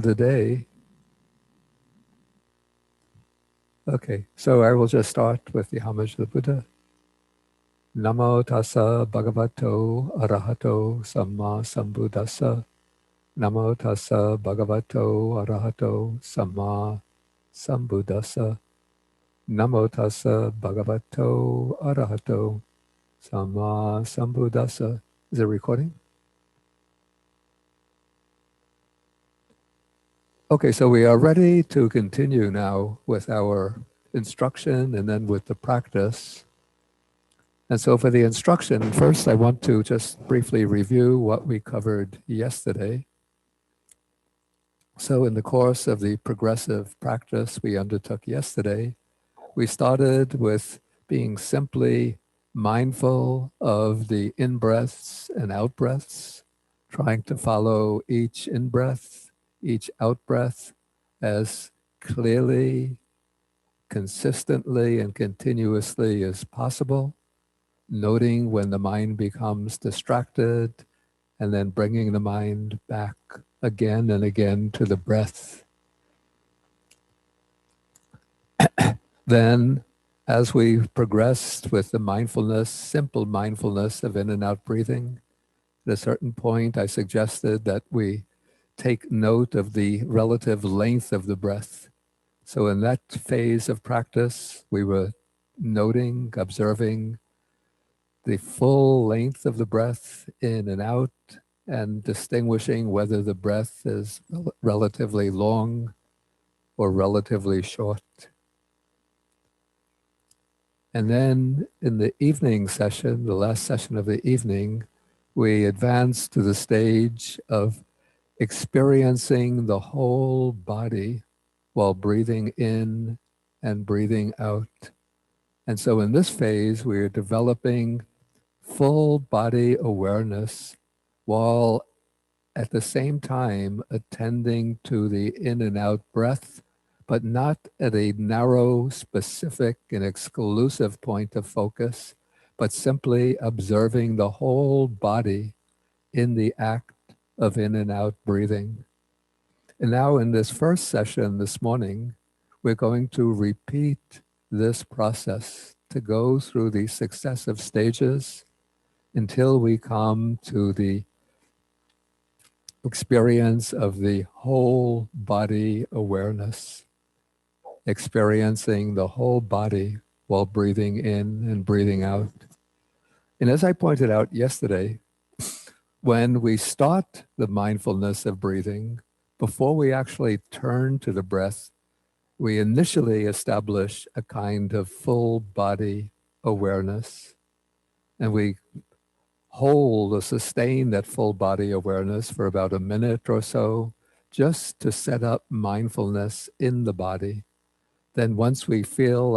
the day. Okay, so I will just start with the homage to the Buddha. Namo tassa bhagavato arahato samma sambuddhassa. Namo tassa bhagavato arahato samma sambuddhassa. Namo tassa bhagavato arahato samma sambuddhassa. Is it recording? Okay, so we are ready to continue now with our instruction and then with the practice. And so for the instruction, first I want to just briefly review what we covered yesterday. So in the course of the progressive practice we undertook yesterday, we started with being simply mindful of the in-breaths and out-breaths, trying to follow each in-breath, each out-breath as clearly, consistently, and continuously as possible, noting when the mind becomes distracted, and then bringing the mind back again and again to the breath. Then, as we progressed with the mindfulness, simple mindfulness of in and out breathing, at a certain point I suggested that we take note of the relative length of the breath. So in that phase of practice, we were noting, observing the full length of the breath in and out, and distinguishing whether the breath is relatively long or relatively short. And then in the evening session, the last session of the evening, we advanced to the stage of experiencing the whole body while breathing in and breathing out. And so in this phase, we are developing full body awareness while at the same time attending to the in and out breath, but not at a narrow, specific, and exclusive point of focus, but simply observing the whole body in the act of in and out breathing. And now in this first session this morning, we're going to repeat this process to go through the successive stages until we come to the experience of the whole body awareness, experiencing the whole body while breathing in and breathing out. And as I pointed out yesterday, when we start the mindfulness of breathing, before we actually turn to the breath, we initially establish a kind of full body awareness. And we hold or sustain that full body awareness for about a minute or so, just to set up mindfulness in the body. Then once we feel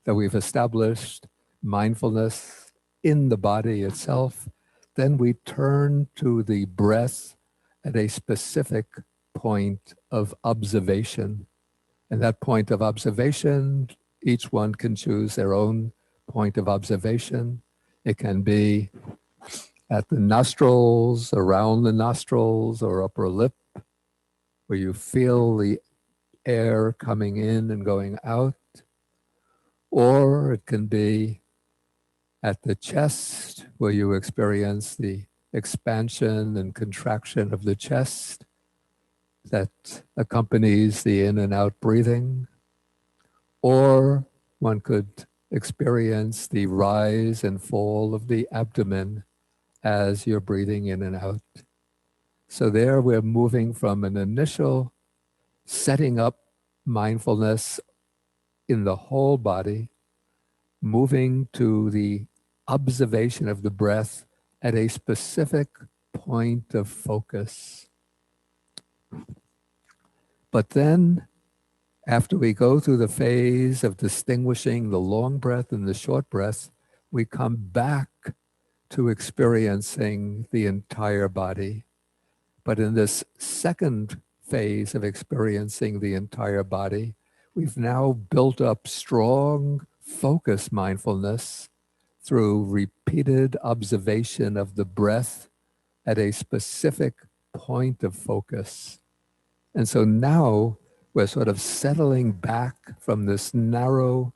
that we've established mindfulness in the body itself, then we turn to the breath at a specific point of observation. And that point of observation, each one can choose their own point of observation. It can be at the nostrils, around the nostrils, or upper lip, where you feel the air coming in and going out. Or it can be at the chest, where you experience the expansion and contraction of the chest that accompanies the in and out breathing. Or one could experience the rise and fall of the abdomen as you're breathing in and out. So there we're moving from an initial setting up mindfulness in the whole body, moving to the observation of the breath at a specific point of focus. But then, after we go through the phase of distinguishing the long breath and the short breath, we come back to experiencing the entire body. But in this second phase of experiencing the entire body, we've now built up strong focus mindfulness through repeated observation of the breath at a specific point of focus. And so now we're sort of settling back from this narrow,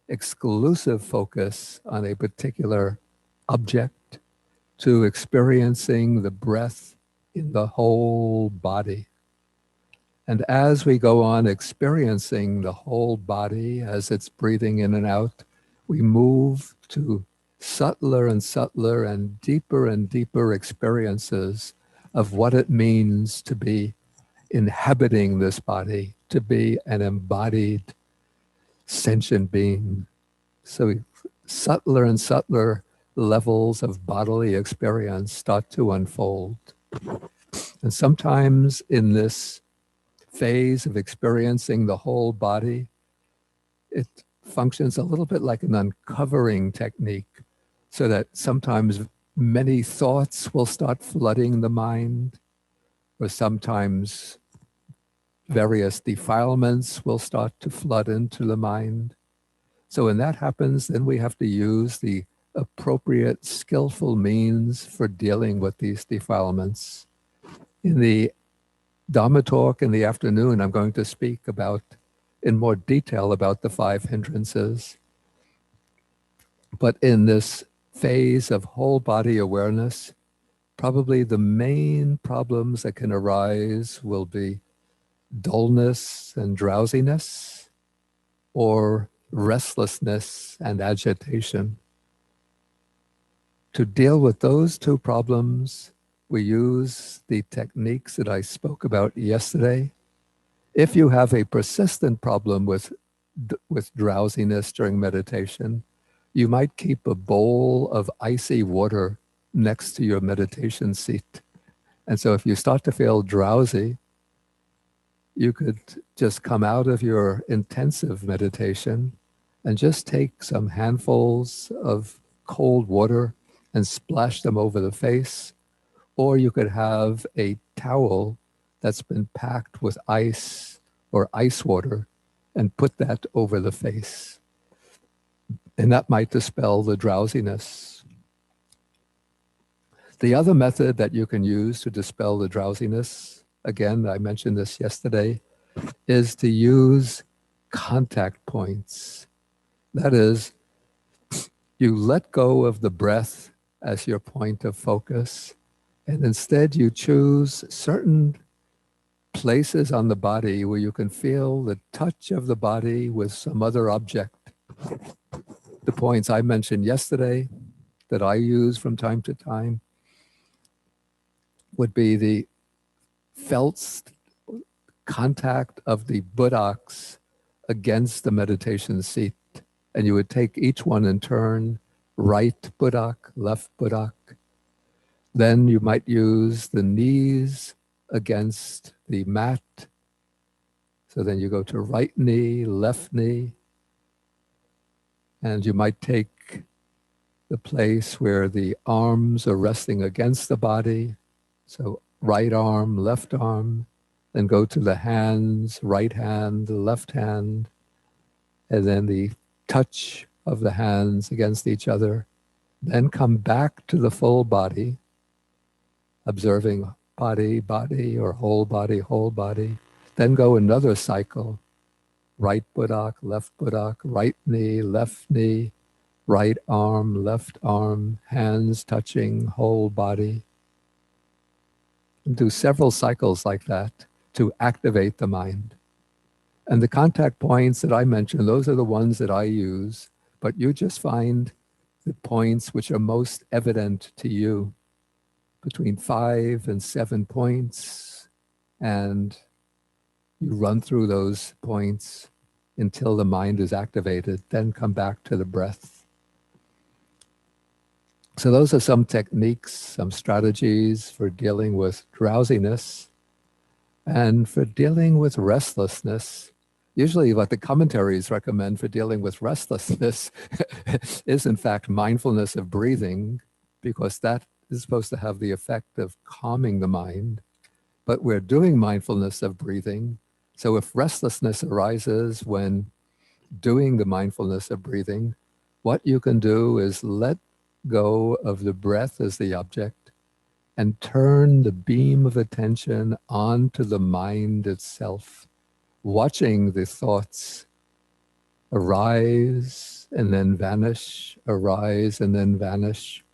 exclusive focus on a particular object to experiencing the breath in the whole body. And as we go on experiencing the whole body as it's breathing in and out, we move to subtler and deeper experiences of what it means to be inhabiting this body, to be an embodied sentient being. So subtler and subtler levels of bodily experience start to unfold. And sometimes in this phase of experiencing the whole body, it functions a little bit like an uncovering technique, so that sometimes many thoughts will start flooding the mind, or sometimes various defilements will start to flood into the mind. So when that happens, then we have to use the appropriate, skillful means for dealing with these defilements. In the Dhamma talk in the afternoon, I'm going to speak about, in more detail, about the 5 hindrances. But in this phase of whole body awareness, probably the main problems that can arise will be dullness and drowsiness, or restlessness and agitation. To deal with those two problems, we use the techniques that I spoke about yesterday. If you have a persistent problem with drowsiness during meditation, you might keep a bowl of icy water next to your meditation seat. And so if you start to feel drowsy, you could just come out of your intensive meditation and just take some handfuls of cold water and splash them over the face. Or you could have a towel that's been packed with ice or ice water and put that over the face. And that might dispel the drowsiness. The other method that you can use to dispel the drowsiness, again, I mentioned this yesterday, is to use contact points. That is, you let go of the breath as your point of focus, and instead you choose certain places on the body where you can feel the touch of the body with some other object. The points I mentioned yesterday that I use from time to time would be the felt contact of the buttocks against the meditation seat. And you would take each one in turn, right buttock, left buttock. Then you might use the knees against the mat. So then you go to right knee, left knee. And you might take the place where the arms are resting against the body. So right arm, left arm. Then go to the hands, right hand, left hand. And then the touch of the hands against each other. Then come back to the full body, observing body, body, or whole body, whole body. Then go another cycle, right buttock, right knee, right arm, left arm, hands touching, whole body. And do several cycles like that to activate the mind. And the contact points that I mentioned, those are the ones that I use, but you just find the points which are most evident to you, between 5 and 7 points, and you run through those points until the mind is activated, then come back to the breath. So those are some techniques, some strategies for dealing with drowsiness. And for dealing with restlessness, usually what the commentaries recommend for dealing with restlessness is in fact mindfulness of breathing, because that is supposed to have the effect of calming the mind. But we're doing mindfulness of breathing. So if restlessness arises when doing the mindfulness of breathing, what you can do is let go of the breath as the object and turn the beam of attention onto the mind itself, watching the thoughts arise and then vanish, arise and then vanish,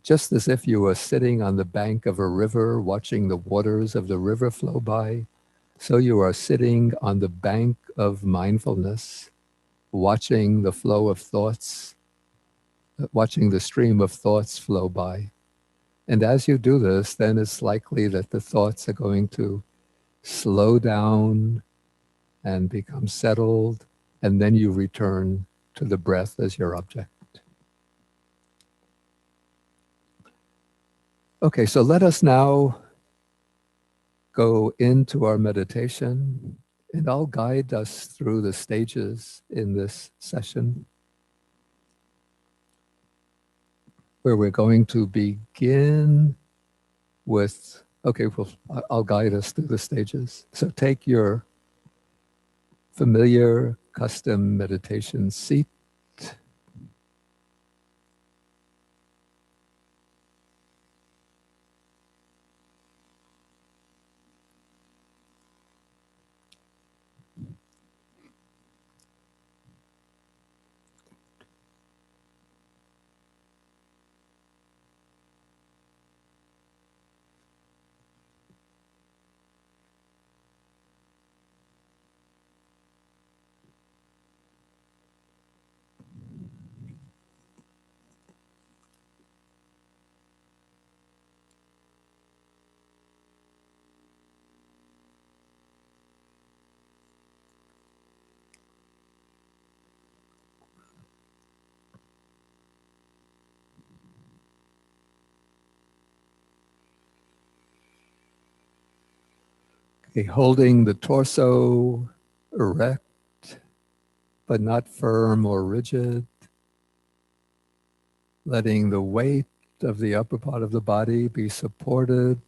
just as if you were sitting on the bank of a river watching the waters of the river flow by. So you are sitting on the bank of mindfulness, watching the flow of thoughts, watching the stream of thoughts flow by. And as you do this, then it's likely that the thoughts are going to slow down and become settled, and then you return to the breath as your object. Okay, so let us now go into our meditation, and I'll guide us through the stages in this session, where we're going to begin with, okay, well, I'll guide us through the stages. So take your familiar custom meditation seat. Okay, holding the torso erect, but not firm or rigid, letting the weight of the upper part of the body be supported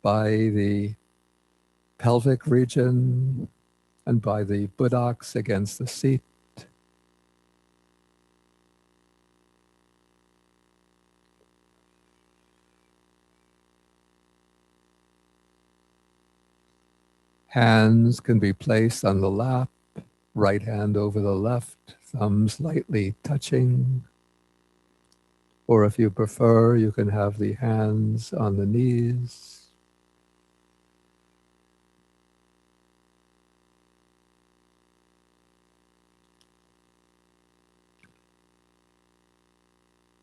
by the pelvic region and by the buttocks against the seat. Hands can be placed on the lap, right hand over the left, thumbs lightly touching. Or if you prefer, you can have the hands on the knees.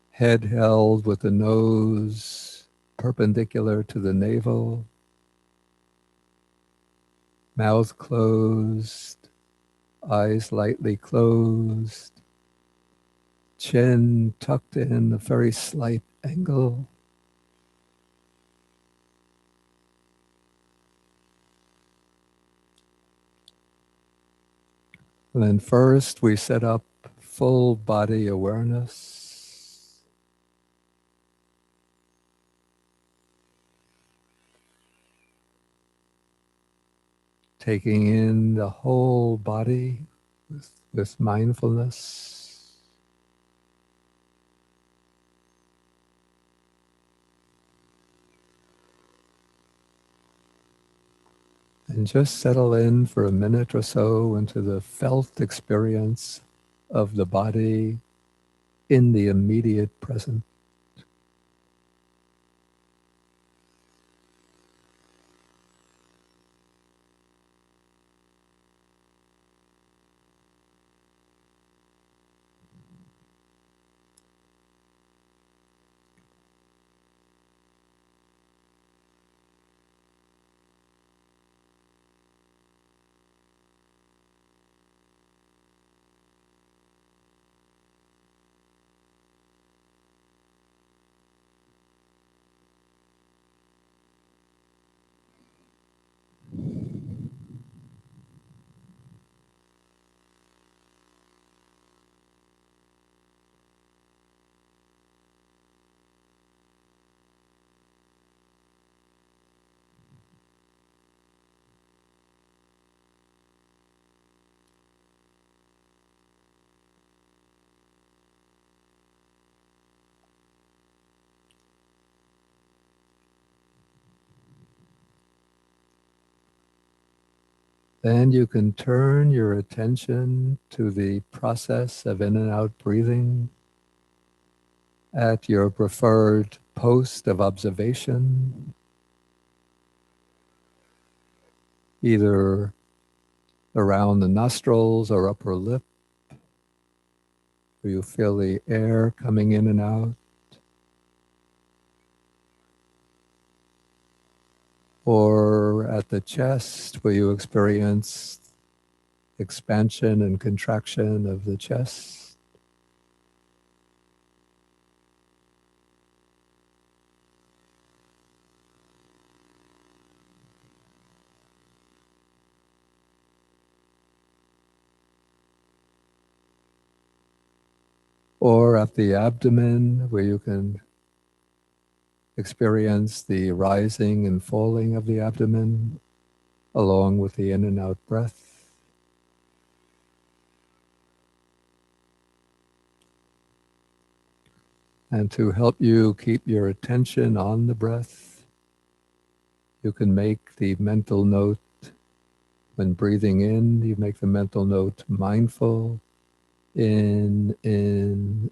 Head held with the nose perpendicular to the navel. Mouth closed, eyes lightly closed. Chin tucked in a very slight angle. And then first we set up full body awareness. Taking in the whole body with mindfulness. And just settle in for a minute or so into the felt experience of the body in the immediate present. Then you can turn your attention to the process of in and out breathing at your preferred post of observation, either around the nostrils or upper lip, where you feel the air coming in and out, or at the chest, where you experience expansion and contraction of the chest. Or at the abdomen, where you can experience the rising and falling of the abdomen, along with the in and out breath. And to help you keep your attention on the breath, you can make the mental note when breathing in, you make the mental note mindful, in, in.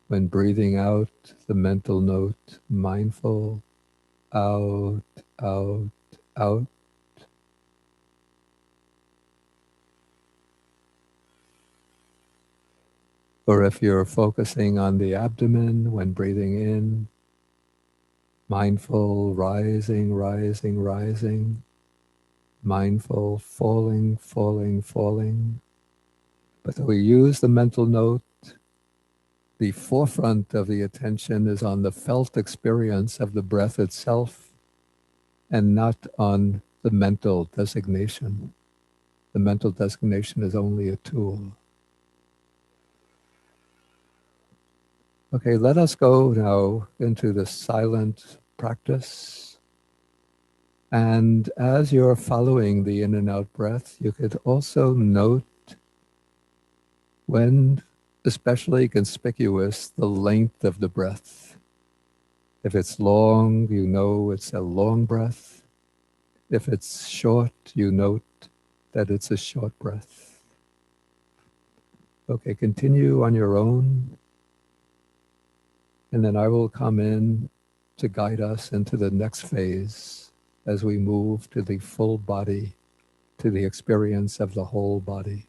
When breathing out, the mental note mindful, out, out, out. Or if you're focusing on the abdomen when breathing in, mindful, rising, rising, rising, mindful, falling, falling, falling. But we use the mental note, the forefront of the attention is on the felt experience of the breath itself and not on the mental designation. The mental designation is only a tool. Okay, let us go now into the silent practice. And as you're following the in and out breath, you could also note when especially conspicuous the length of the breath. If it's long, you know it's a long breath. If it's short, you note that it's a short breath. Okay, continue on your own. And then I will come in to guide us into the next phase as we move to the full body, to the experience of the whole body.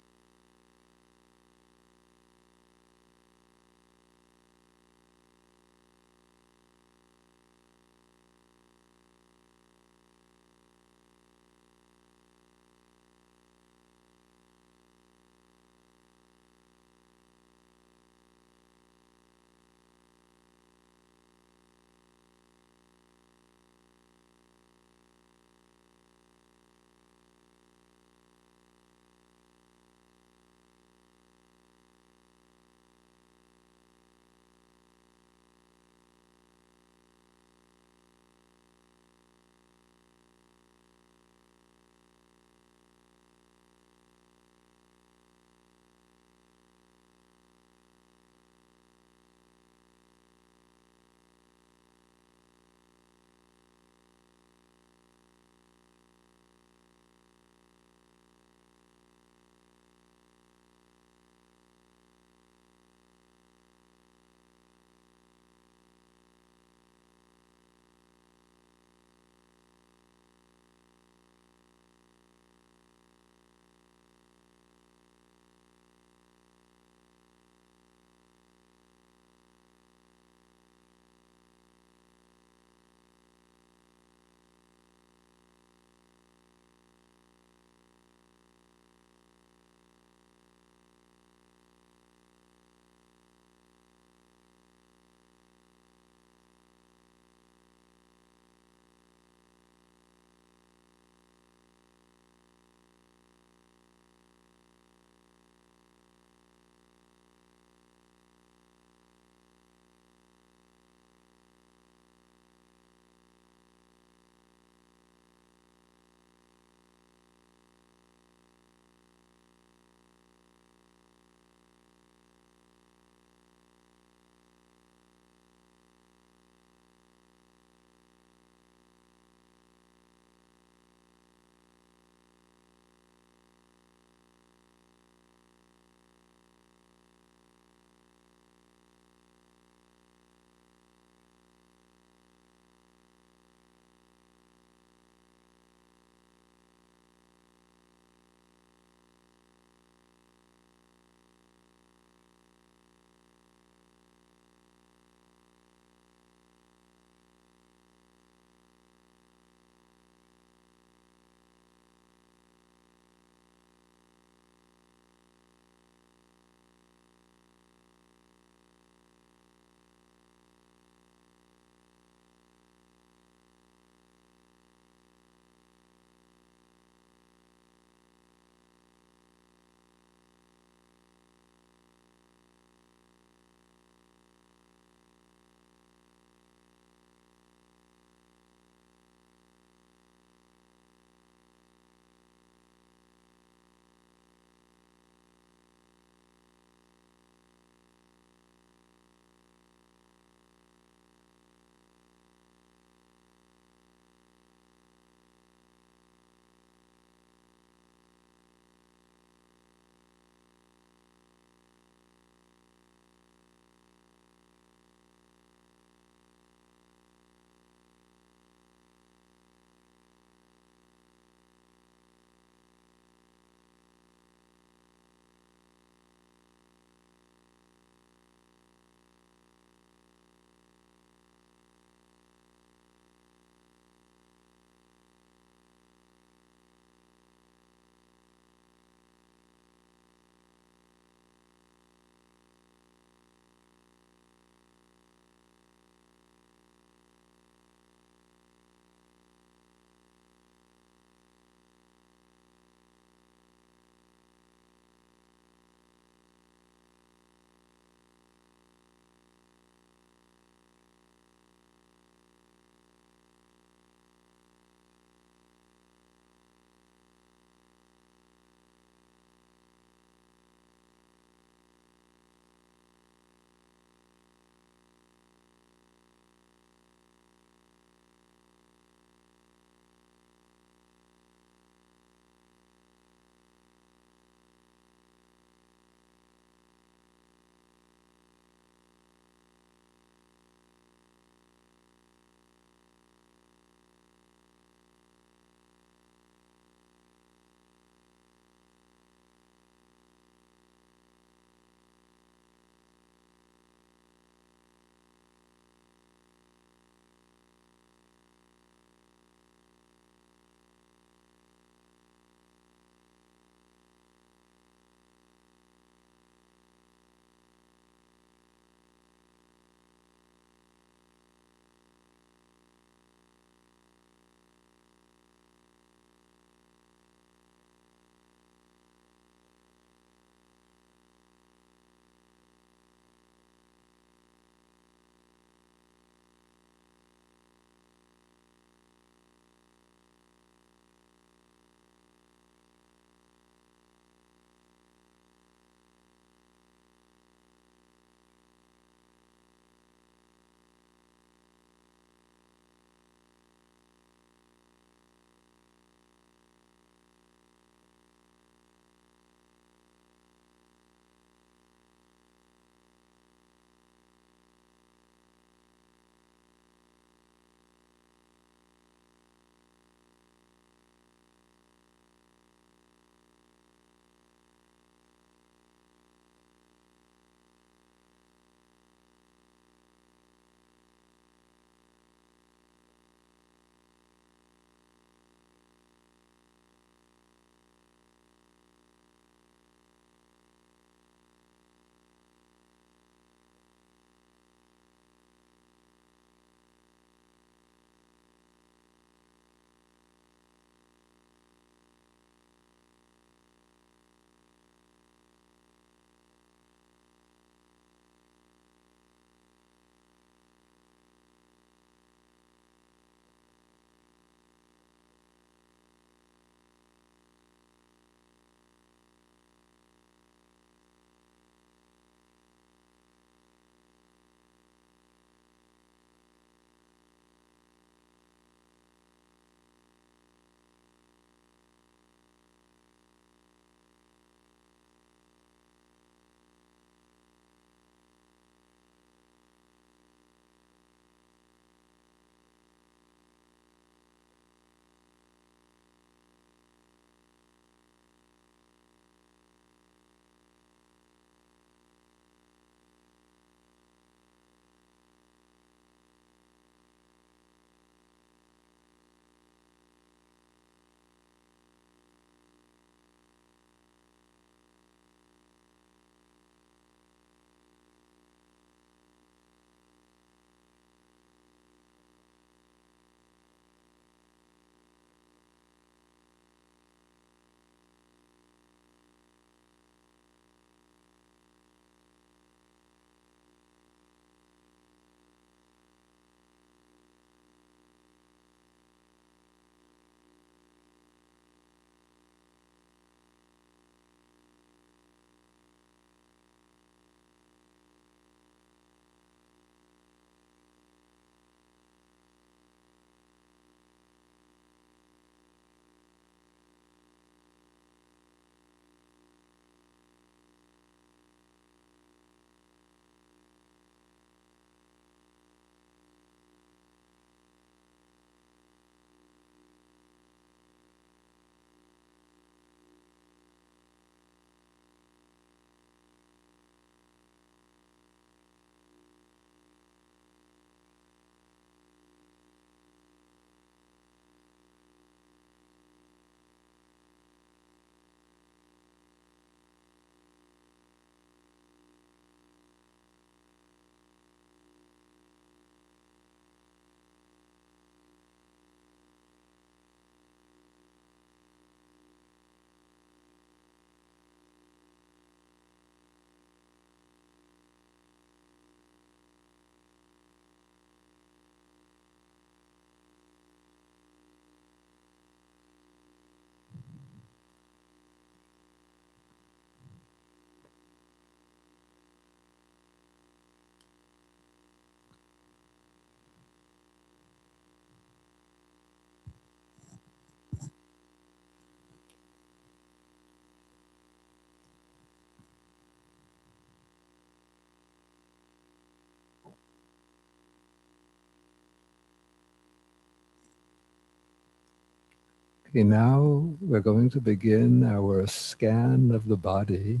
Okay, now we're going to begin our scan of the body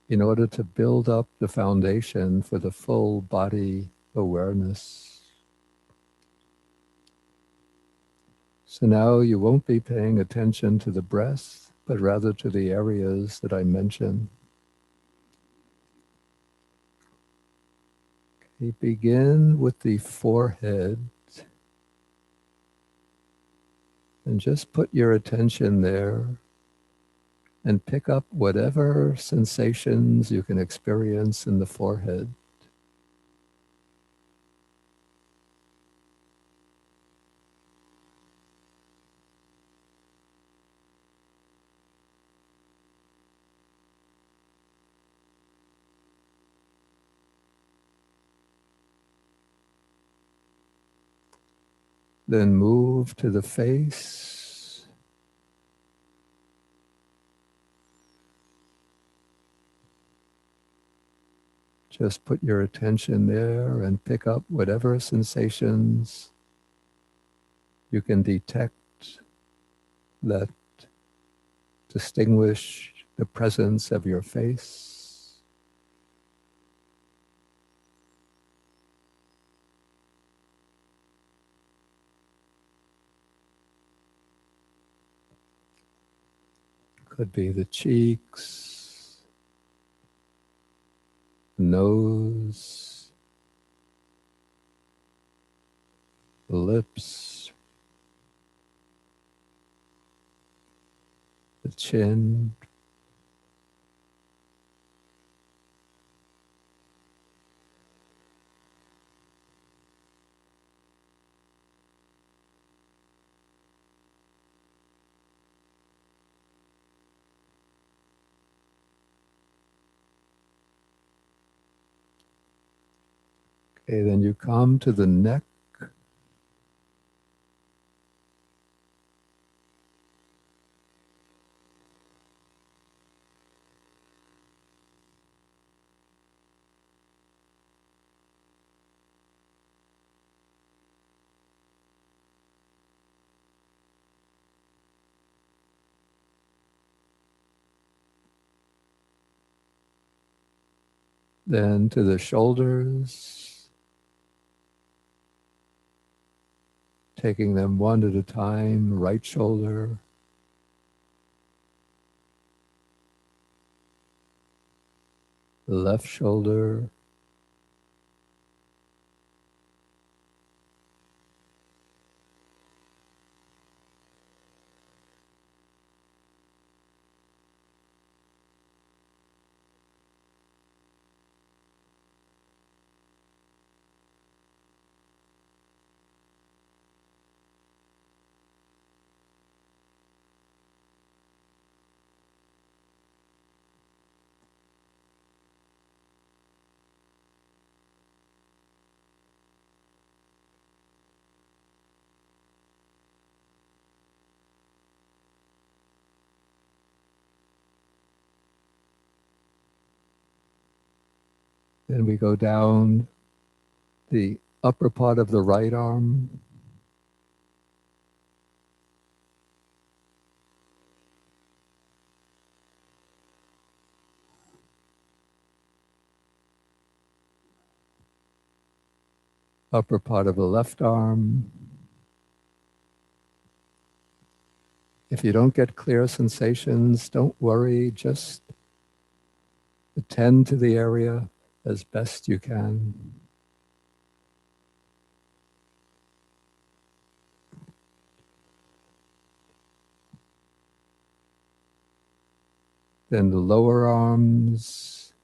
in order to build up the foundation for the full body awareness. So now you won't be paying attention to the breath, but rather to the areas that I mentioned. Okay, begin with the forehead and just put your attention there and pick up whatever sensations you can experience in the forehead. Then move to the face. Just put your attention there and pick up whatever sensations you can detect that distinguish the presence of your face. Could be the cheeks, nose, the lips, the chin. Okay, then you come to the neck. Then to the shoulders, taking them one at a time, right shoulder, left shoulder, then we go down the upper part of the right arm, upper part of the left arm. If you don't get clear sensations, don't worry, just attend to the area as best you can. Then the lower arms,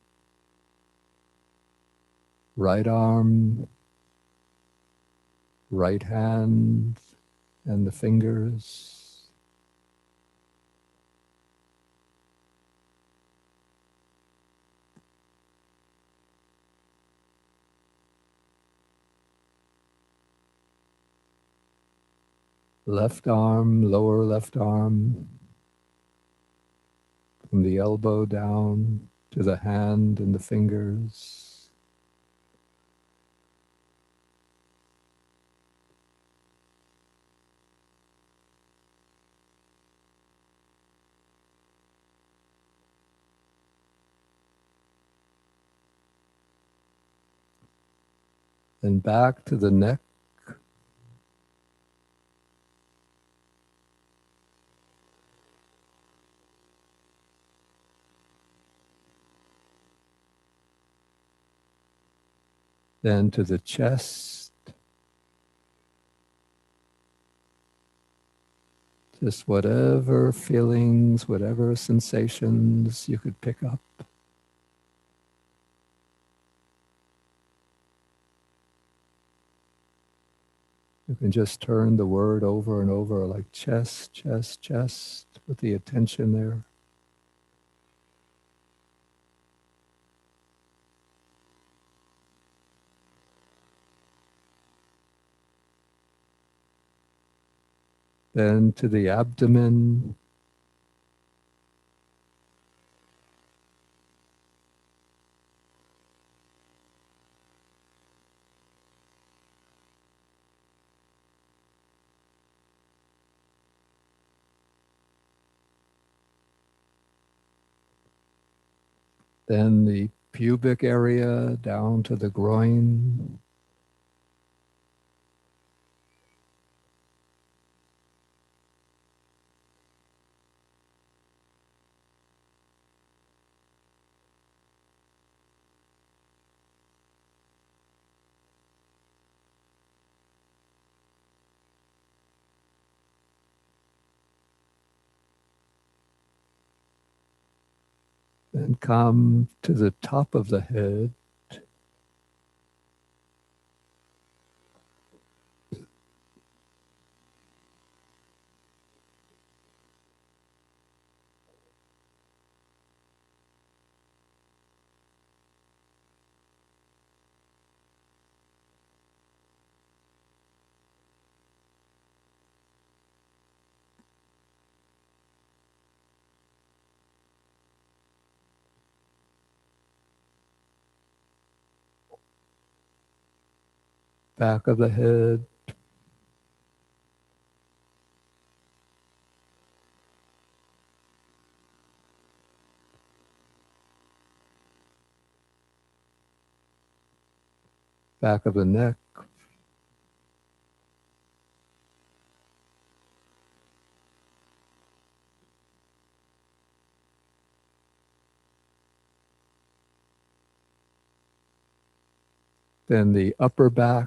right arm, right hand, and the fingers. Left arm, lower left arm, from the elbow down to the hand and the fingers. Then back to the neck. Then to the chest. Just whatever feelings, whatever sensations you could pick up. You can just turn the word over and over like chest, chest, chest, with the attention there. Then to the abdomen. Then the pubic area down to the groin. Then come to the top of the head. Back of the head. Back of the neck. Then the upper back,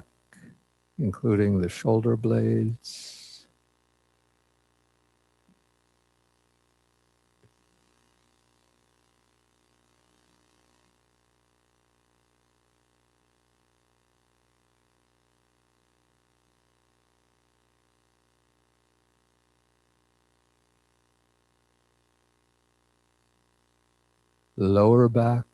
including the shoulder blades. Lower back.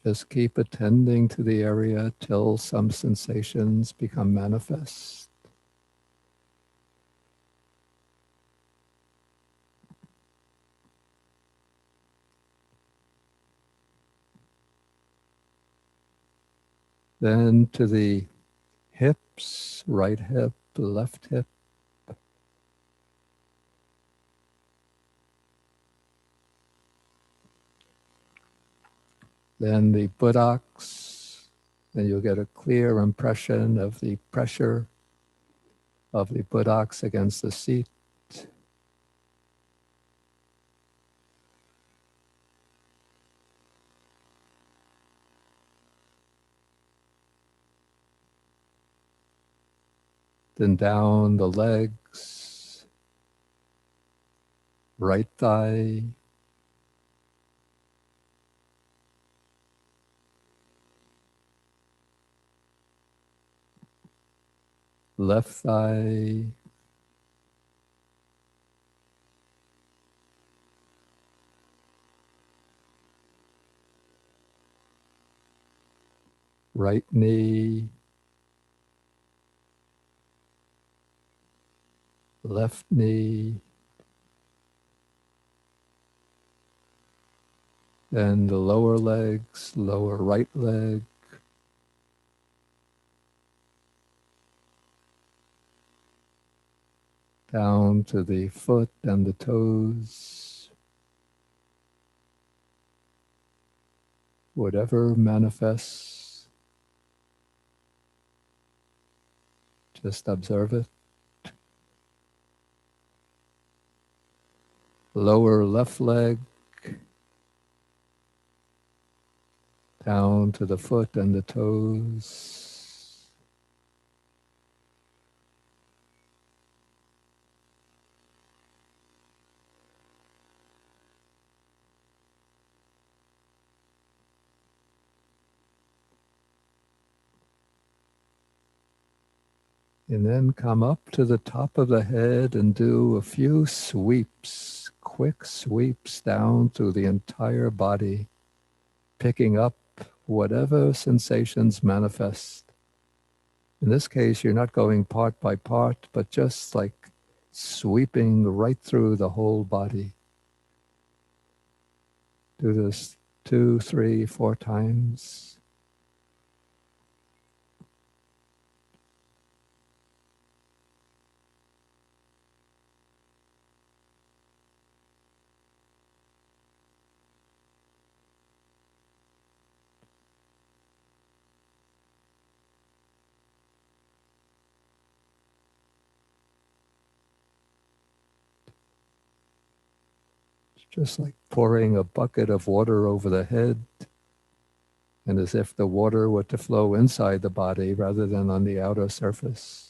Just keep attending to the area till some sensations become manifest. Then to the hips, right hip, left hip. Then the buttocks, and you'll get a clear impression of the pressure of the buttocks against the seat. Then down the legs, right thigh, left thigh, right knee, left knee, and the lower legs, lower right leg, down to the foot and the toes. Whatever manifests, just observe it. Lower left leg, down to the foot and the toes. And then come up to the top of the head and do a few sweeps, quick sweeps down through the entire body, picking up whatever sensations manifest. In this case, you're not going part by part, but just like sweeping right through the whole body. Do this 2, 3, 4 times. Just like pouring a bucket of water over the head, and as if the water were to flow inside the body rather than on the outer surface.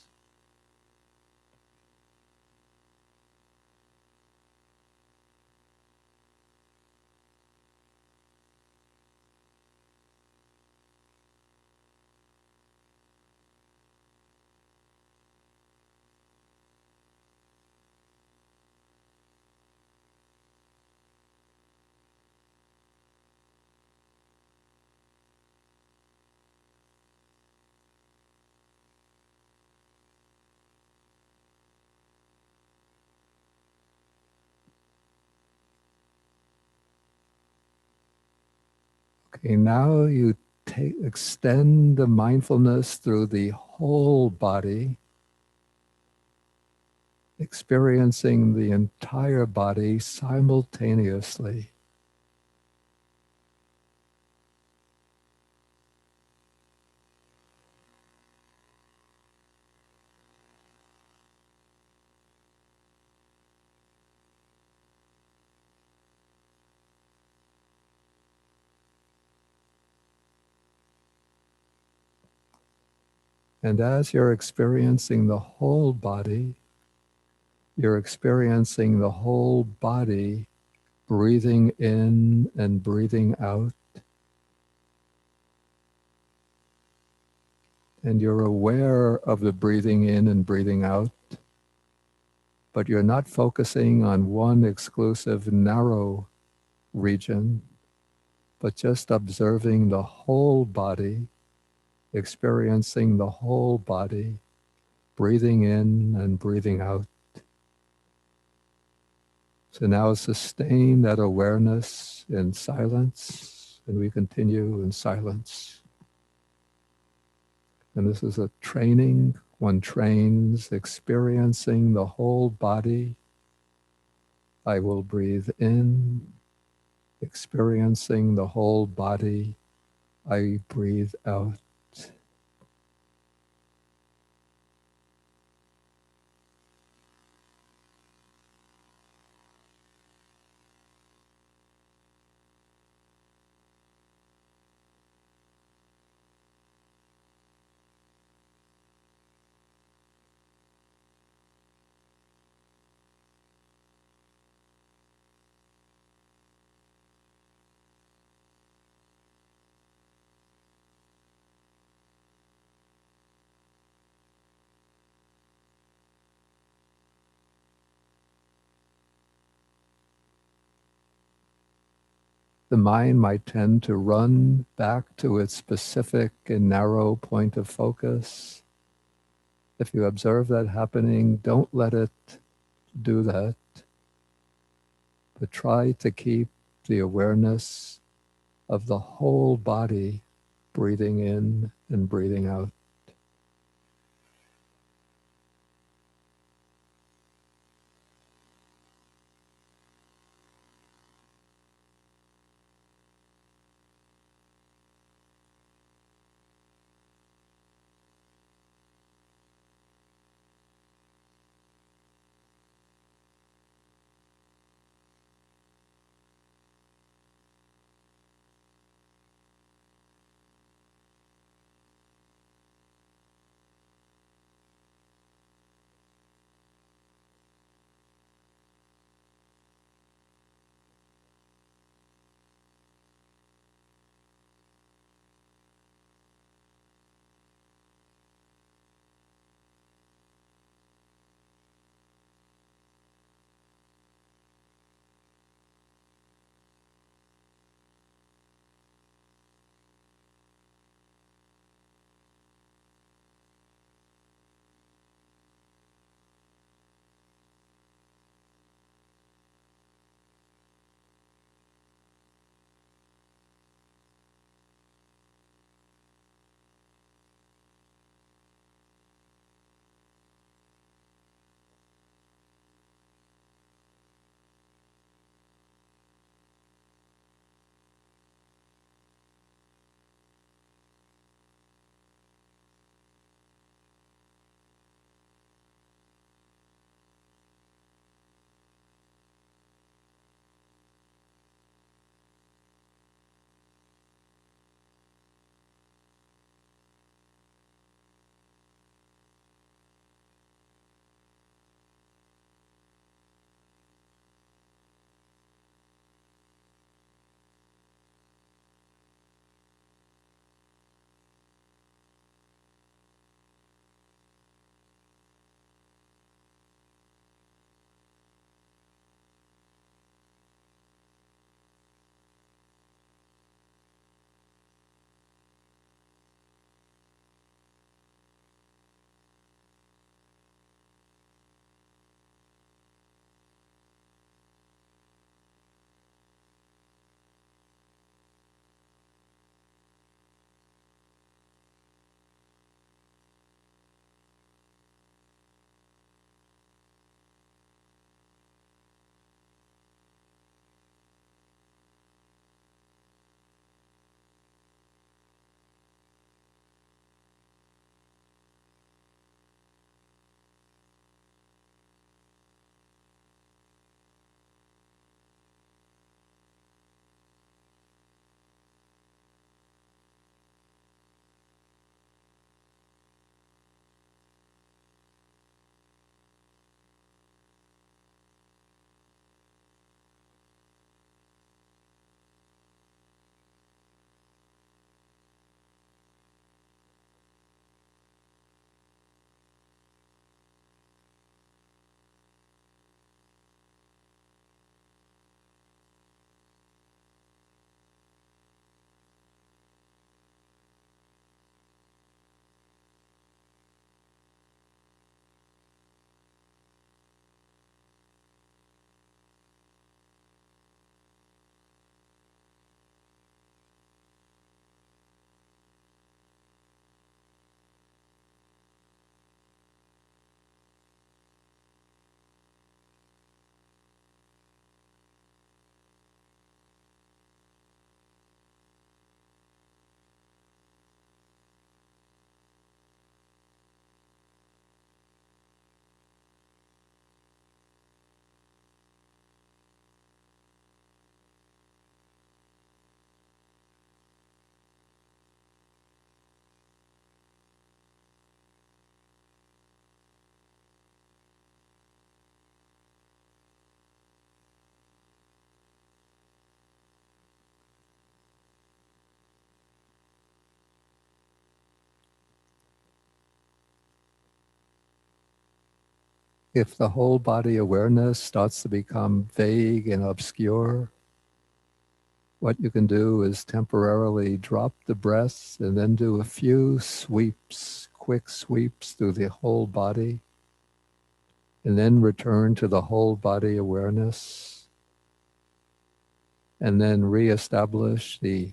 Okay, now you extend the mindfulness through the whole body, experiencing the entire body simultaneously. And as you're experiencing the whole body, you're experiencing the whole body breathing in and breathing out. And you're aware of the breathing in and breathing out, but you're not focusing on one exclusive narrow region, but just observing the whole body, experiencing the whole body, breathing in and breathing out. So now sustain that awareness in silence, and we continue in silence. And this is a training. One trains experiencing the whole body. I will breathe in, experiencing the whole body. I breathe out. The mind might tend to run back to its specific and narrow point of focus. If you observe that happening, don't let it do that, but try to keep the awareness of the whole body breathing in and breathing out. if the whole body awareness starts to become vague and obscure, what you can do is temporarily drop the breath and then do a few sweeps, quick sweeps through the whole body, and then return to the whole body awareness, and then reestablish the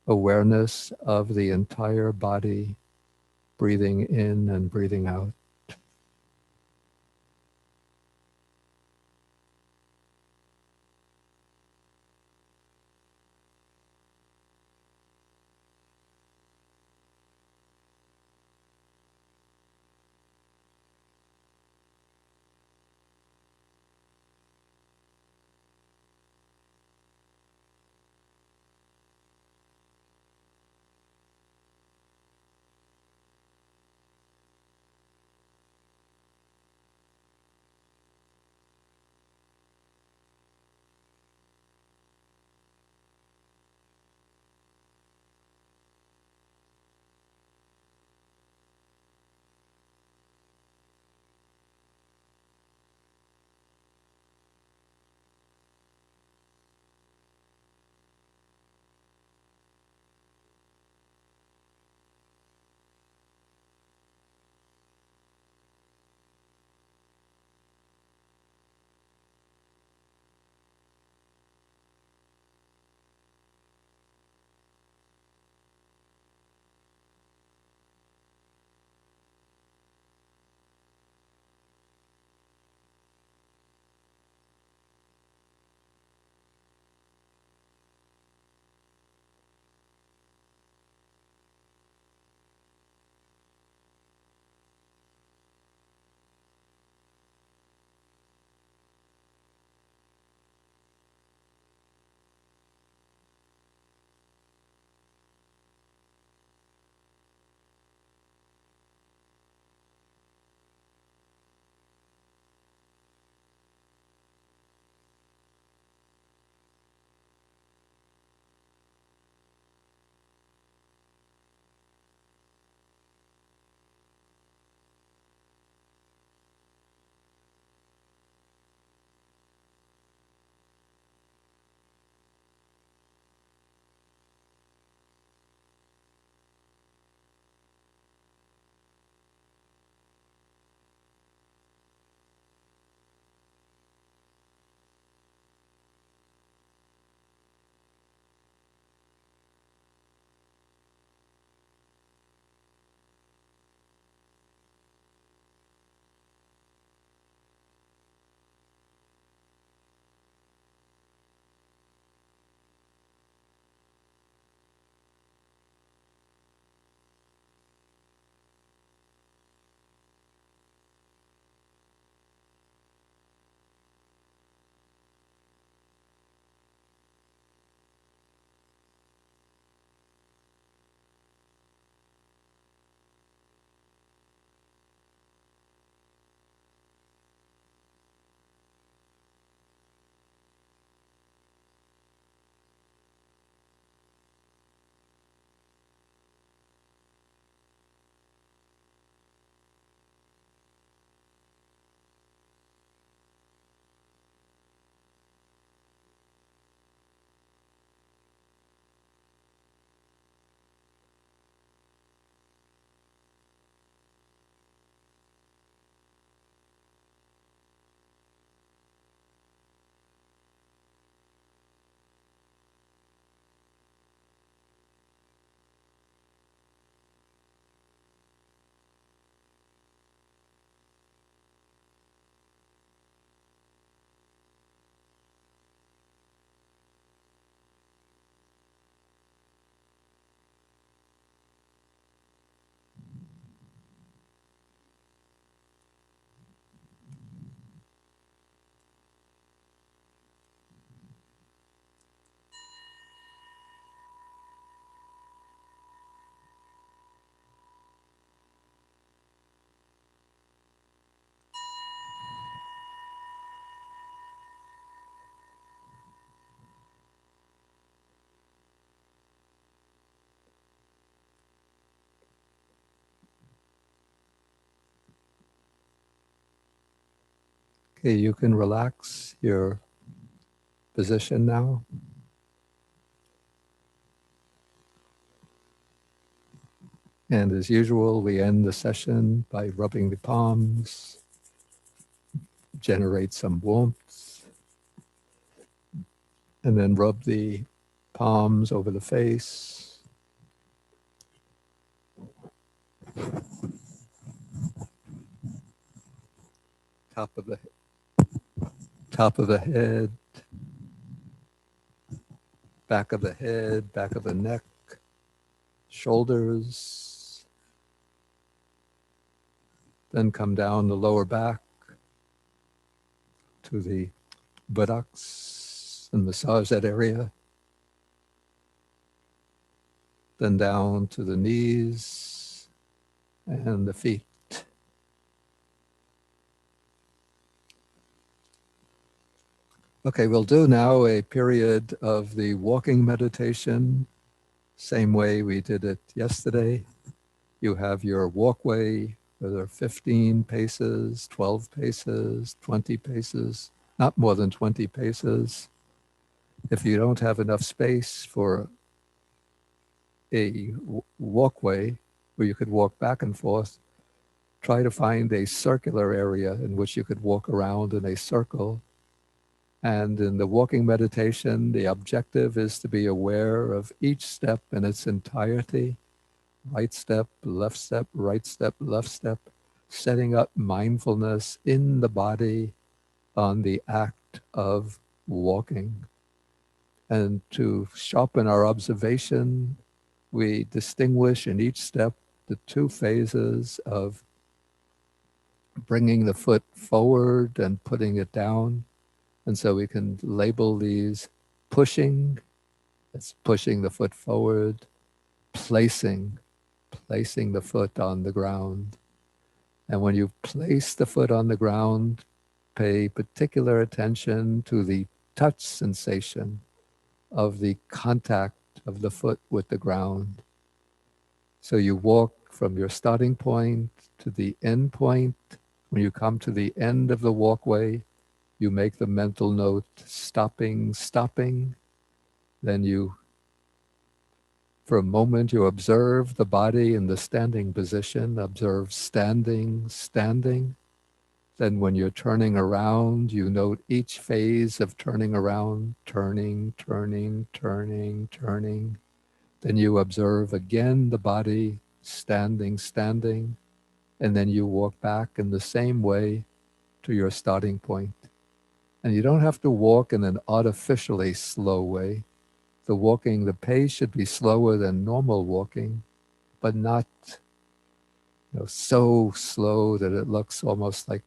awareness of the entire body, breathing in and breathing out. Okay, you can relax your position now. And as usual, we end the session by rubbing the palms, generate some warmth, and then rub the palms over the face, top of the head, back of the head, back of the neck, shoulders, then come down the lower back to the buttocks and massage that area, then down to the knees and the feet. Okay, we'll do now a period of the walking meditation, same way we did it yesterday. You have your walkway, whether 15 paces, 12 paces, 20 paces, not more than 20 paces. If you don't have enough space for a walkway where you could walk back and forth, try to find a circular area in which you could walk around in a circle. And in the walking meditation, the objective is to be aware of each step in its entirety. Right step, left step, right step, left step, setting up mindfulness in the body on the act of walking. And to sharpen our observation, we distinguish in each step the two phases of bringing the foot forward and putting it down. And so we can label these pushing, that's pushing the foot forward, placing the foot on the ground. And when you place the foot on the ground, pay particular attention to the touch sensation of the contact of the foot with the ground. So you walk from your starting point to the end point. When you come to the end of the walkway, you make the mental note, stopping, stopping. Then you, for a moment, you observe the body in the standing position, observe standing, standing. Then when you're turning around, you note each phase of turning around, turning, turning, turning, turning. Then you observe again the body, standing, standing. And then you walk back in the same way to your starting point. And you don't have to walk in an artificially slow way. The pace should be slower than normal walking, but not so slow that it looks almost like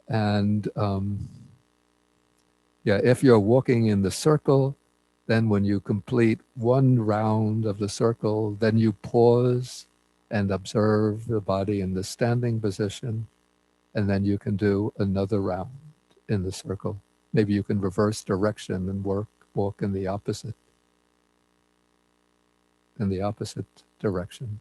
and if you're walking in the circle, then when you complete one round of the circle, then you pause and observe the body in the standing position, and then you can do another round in the circle. Maybe you can reverse direction and walk in the opposite direction.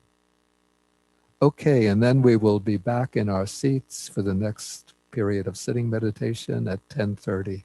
Okay, and then we will be back in our seats for the next period of sitting meditation at 10:30.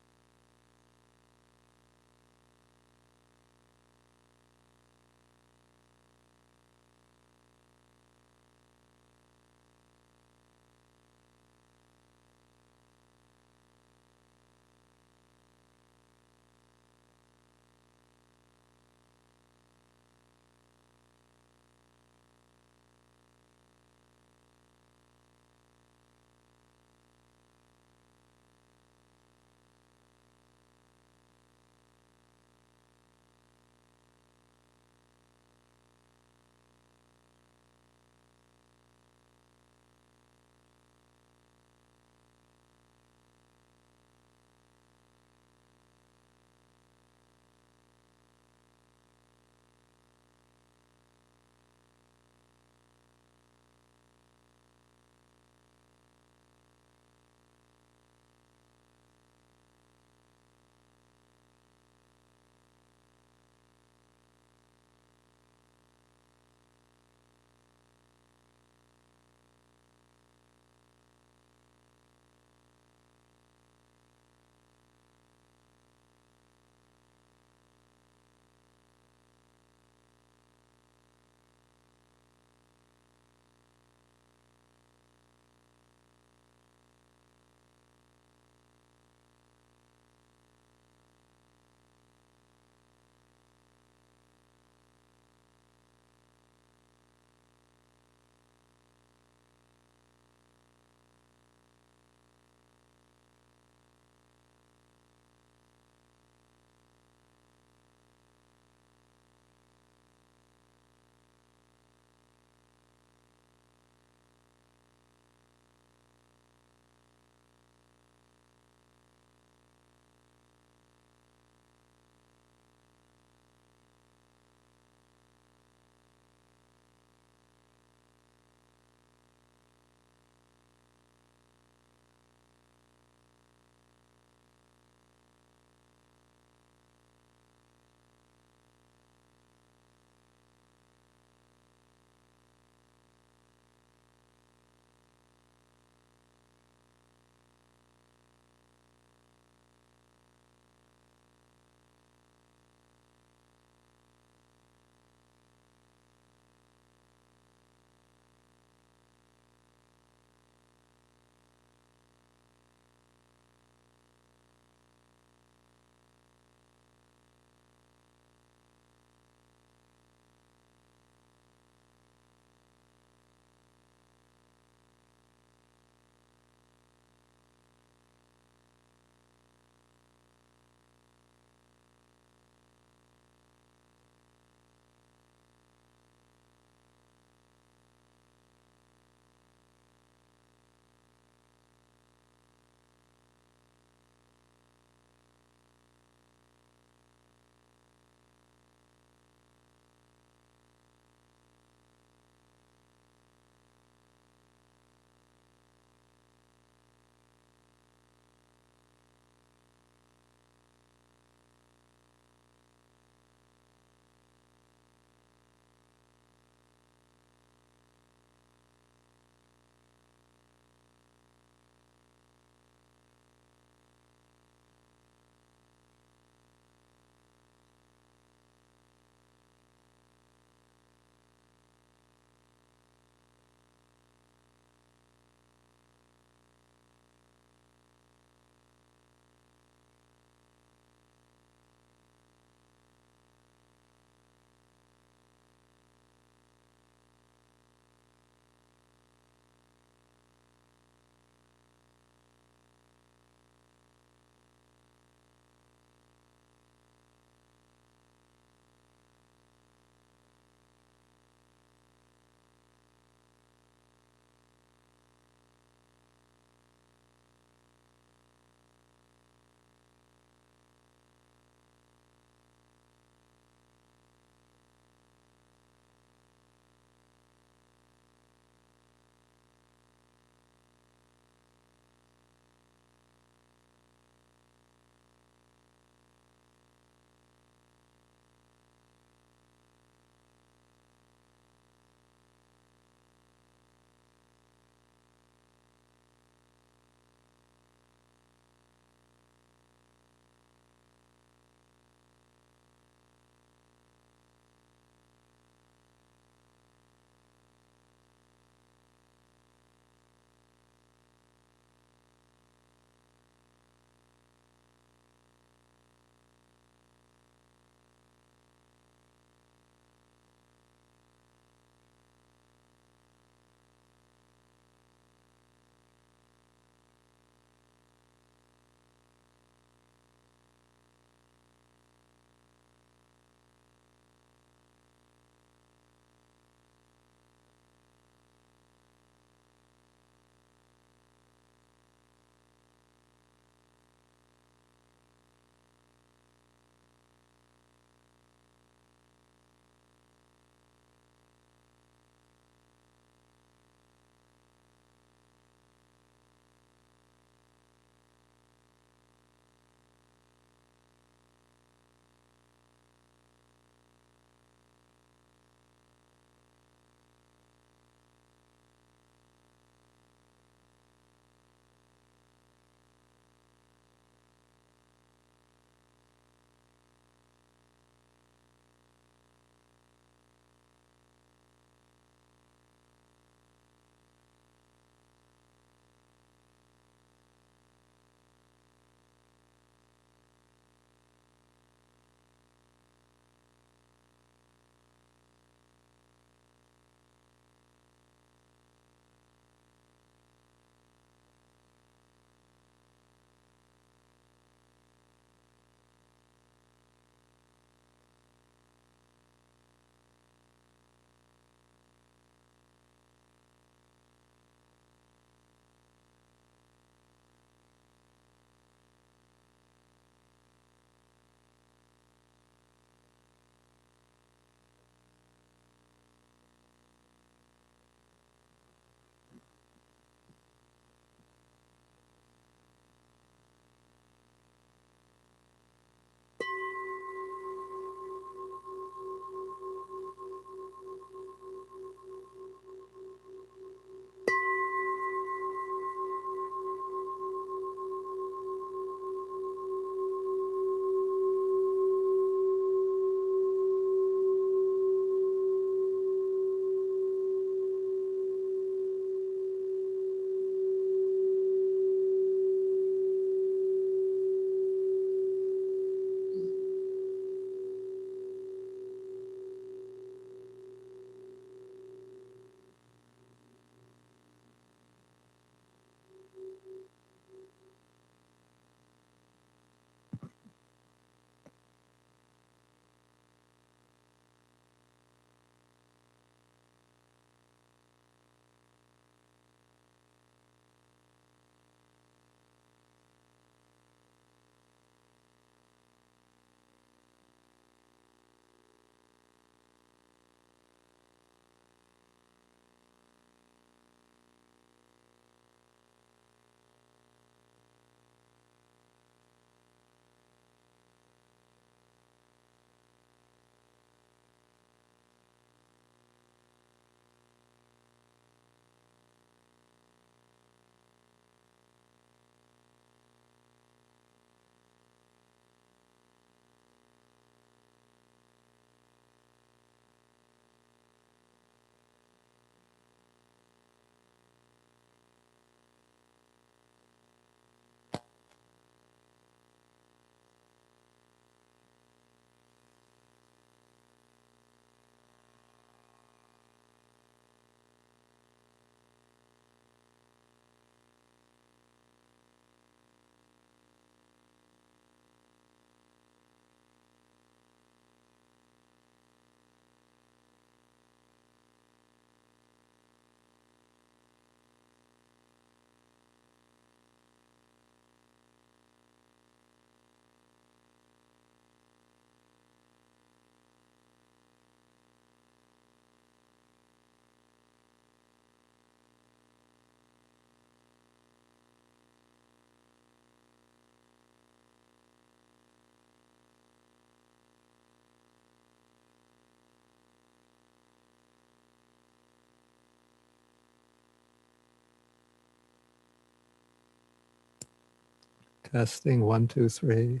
Testing 1, 2, 3.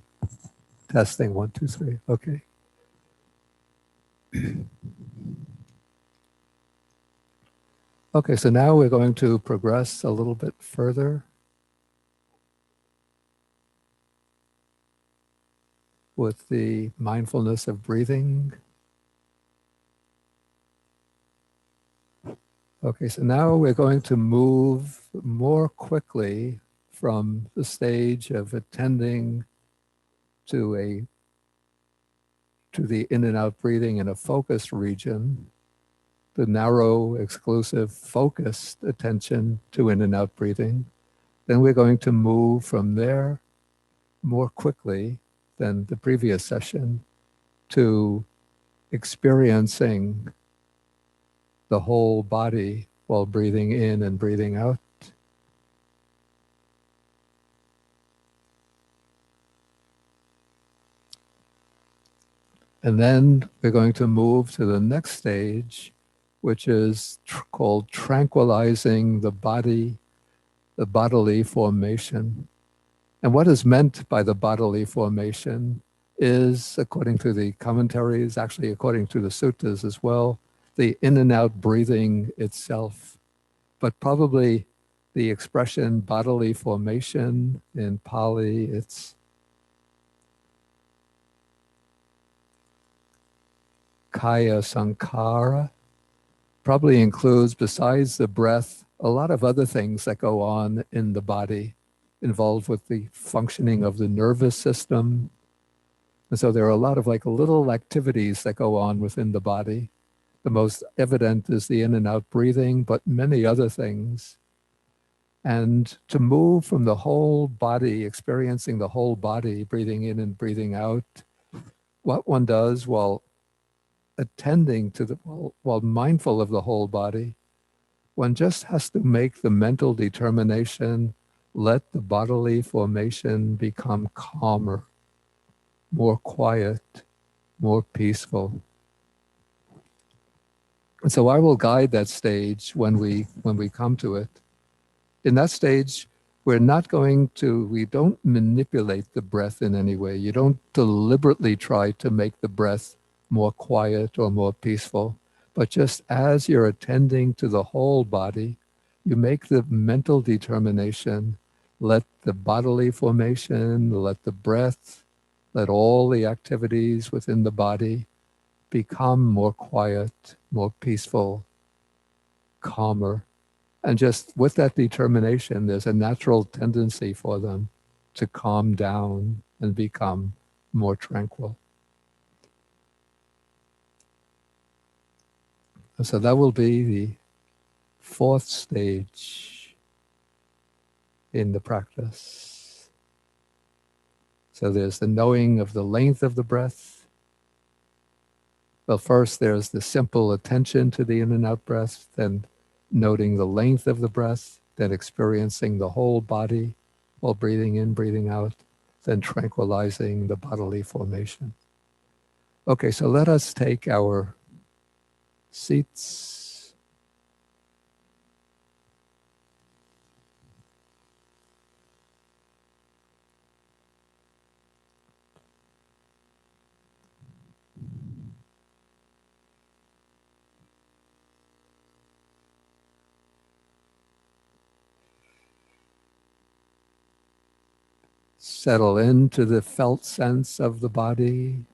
Testing 1, 2, 3. Okay. Okay, so now we're going to progress a little bit further with the mindfulness of breathing. Okay, so now we're going to move more quickly from the stage of attending to the in and out breathing in a focused region, the narrow, exclusive, focused attention to in and out breathing. Then we're going to move from there more quickly than the previous session to experiencing the whole body while breathing in and breathing out. And then we're going to move to the next stage, which is called tranquilizing the body, the bodily formation. And what is meant by the bodily formation is, according to the commentaries, actually according to the suttas as well, the in and out breathing itself. But probably the expression bodily formation in Pali, it's kaya sankhara, probably includes, besides the breath, a lot of other things that go on in the body, involved with the functioning of the nervous system. And so there are a lot of like little activities that go on within the body. The most evident is the in and out breathing, but many other things. And to move from the whole body, experiencing the whole body, breathing in and breathing out, what one does while attending to while mindful of the whole body, one just has to make the mental determination, let the bodily formation become calmer, more quiet, more peaceful. And so I will guide that stage when we come to it. In that stage, we don't manipulate the breath in any way. You don't deliberately try to make the breath more quiet or more peaceful, but just as you're attending to the whole body, you make the mental determination, let the bodily formation, let the breath, let all the activities within the body become more quiet, more peaceful, calmer. And just with that determination, there's a natural tendency for them to calm down and become more tranquil. And so that will be the fourth stage in the practice. So there's the knowing of the length of the breath. Well, first there's the simple attention to the in and out breath, then noting the length of the breath, then experiencing the whole body while breathing in, breathing out, then tranquilizing the bodily formation. Okay, so let us take our seats. Settle into the felt sense of the body.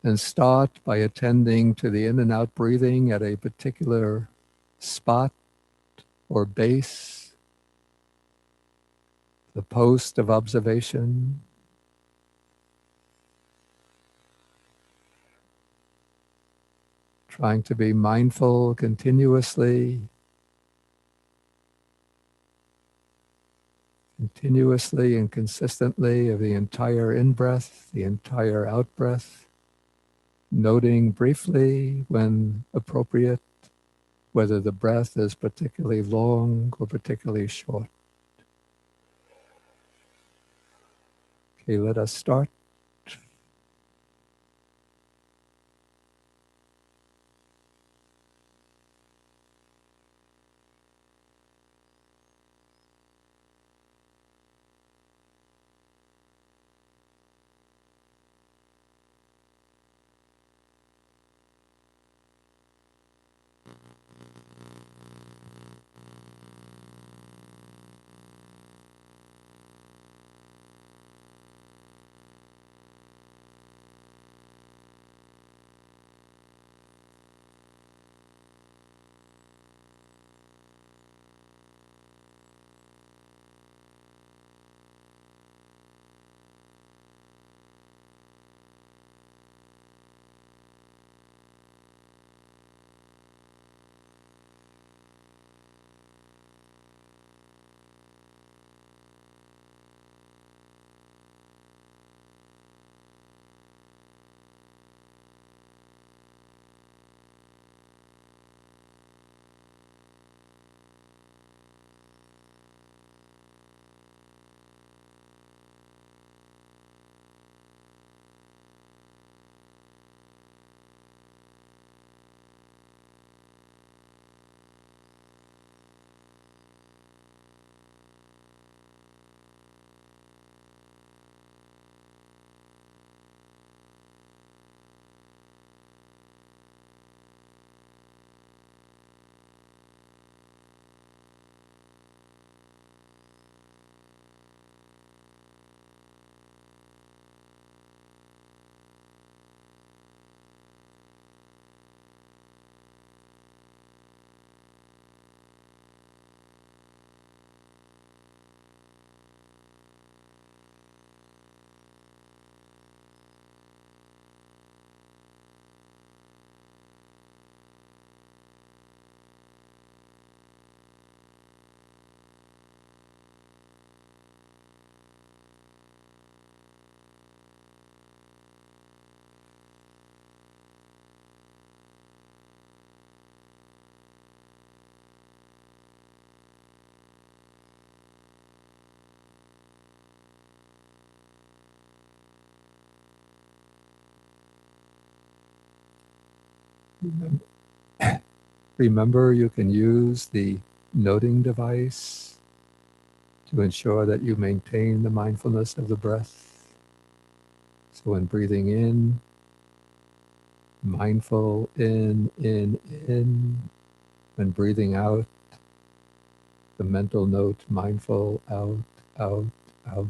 And start by attending to the in and out breathing at a particular spot or base, the post of observation. Trying to be mindful continuously and consistently of the entire in-breath, the entire out-breath, noting briefly when appropriate whether the breath is particularly long or particularly short. Okay, let us start. Remember, you can use the noting device to ensure that you maintain the mindfulness of the breath. So when breathing in, mindful in. When breathing out, the mental note, mindful out, out, out.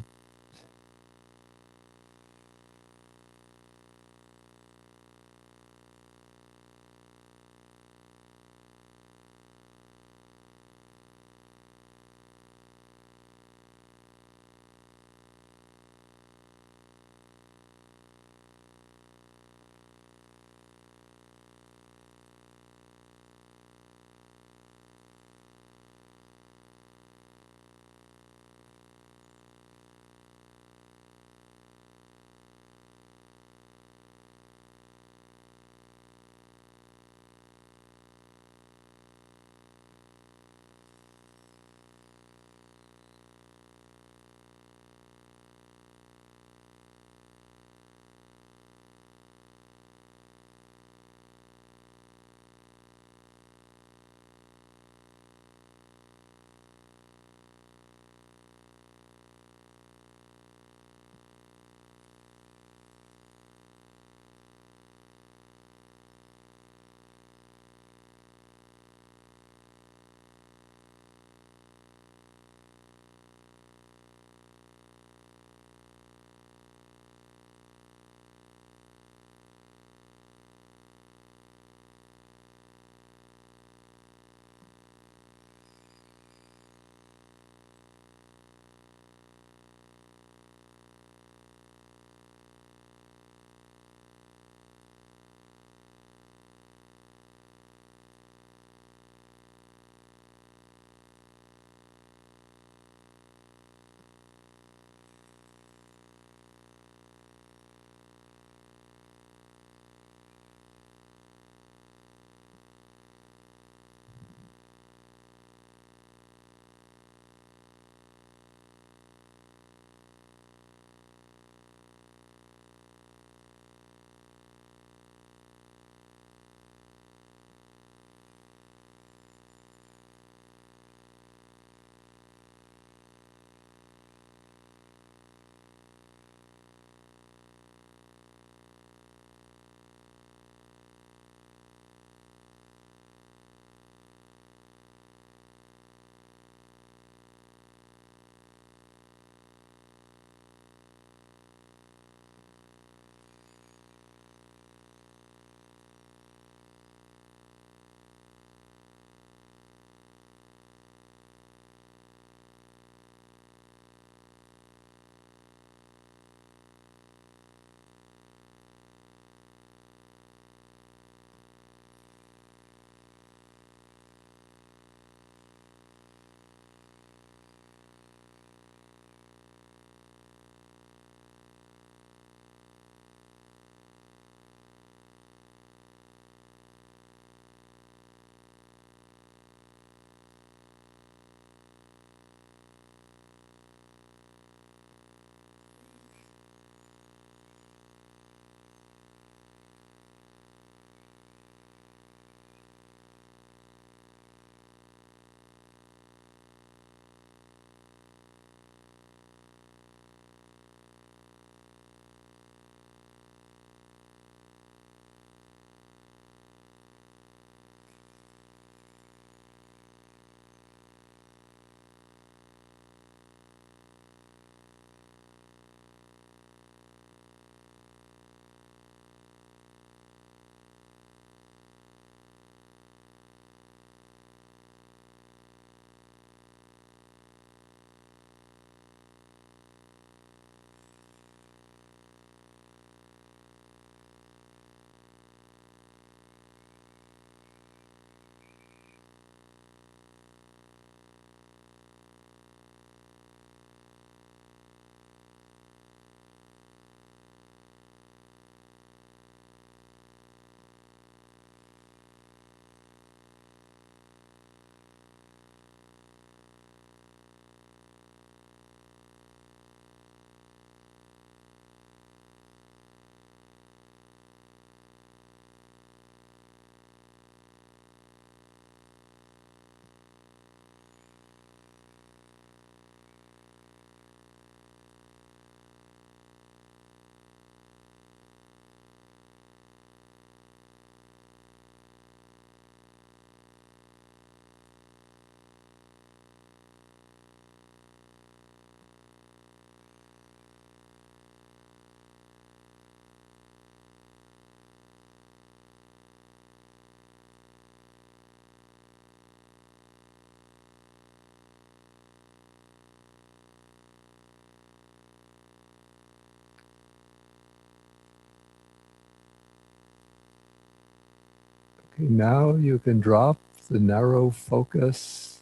Okay, now you can drop the narrow focus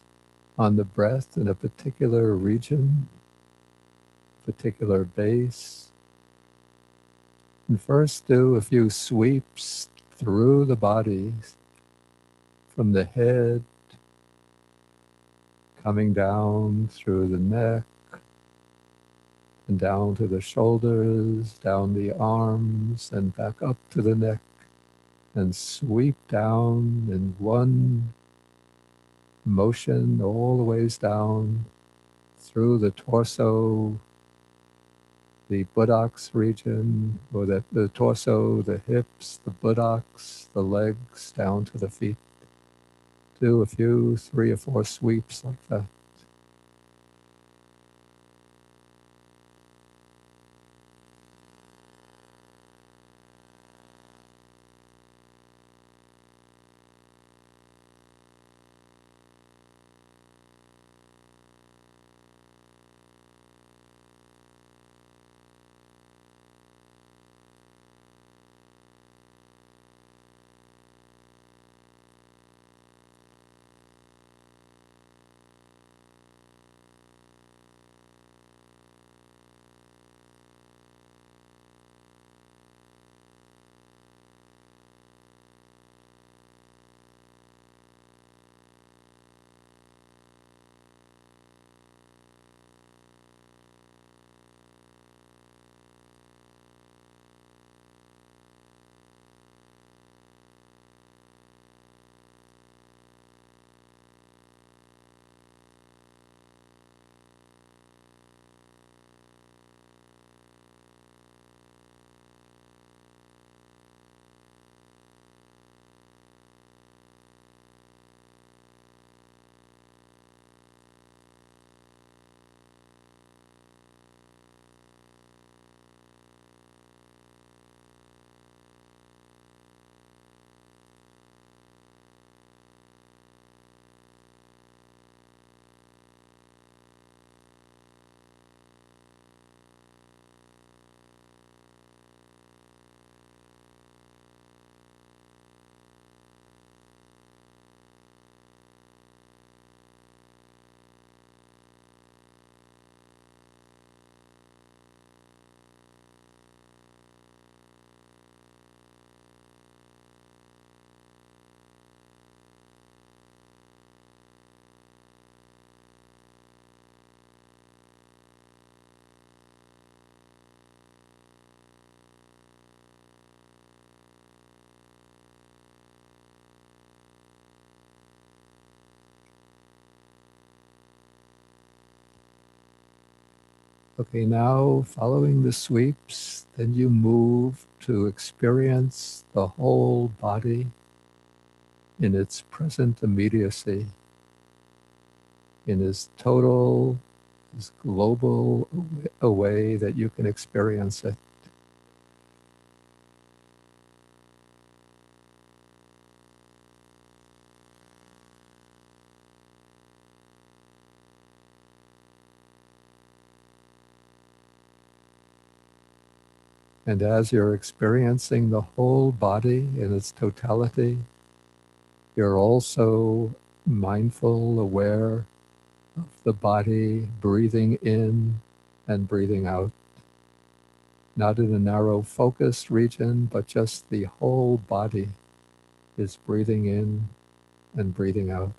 on the breath in a particular region, particular base. And first do a few sweeps through the body, from the head, coming down through the neck, and down to the shoulders, down the arms, and back up to the neck, and sweep down in one motion all the ways down through the torso, the buttocks region, or the torso, the hips, the buttocks, the legs, down to the feet. Do a few, 3 or 4 sweeps like that. Okay, now following the sweeps, then you move to experience the whole body in its present immediacy, in as total, as global a way that you can experience it. And as you're experiencing the whole body in its totality, you're also mindful, aware of the body breathing in and breathing out. Not in a narrow focused region, but just the whole body is breathing in and breathing out.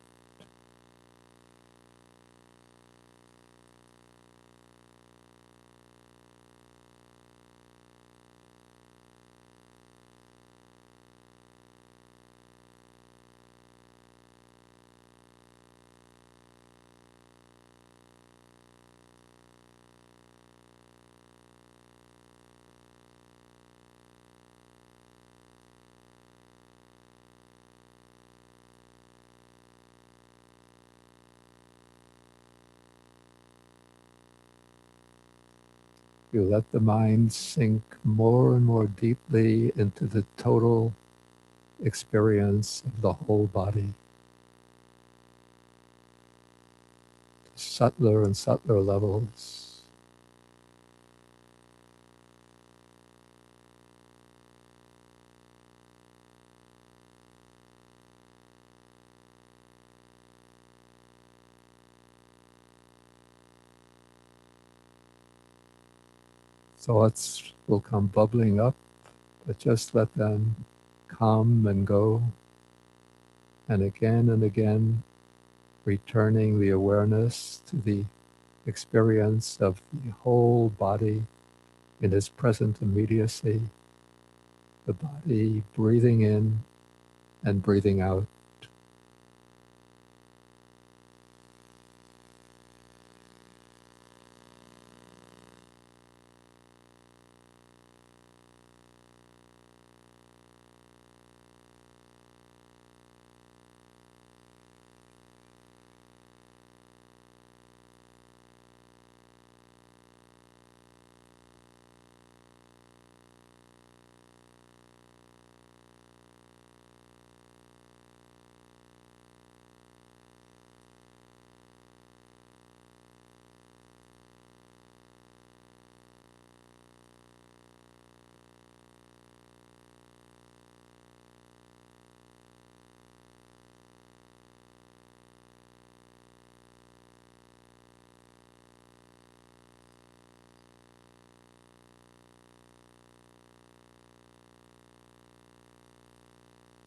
You let the mind sink more and more deeply into the total experience of the whole body. Subtler and subtler levels. Thoughts will come bubbling up, but just let them come and go. And again, returning the awareness to the experience of the whole body in its present immediacy, the body breathing in and breathing out.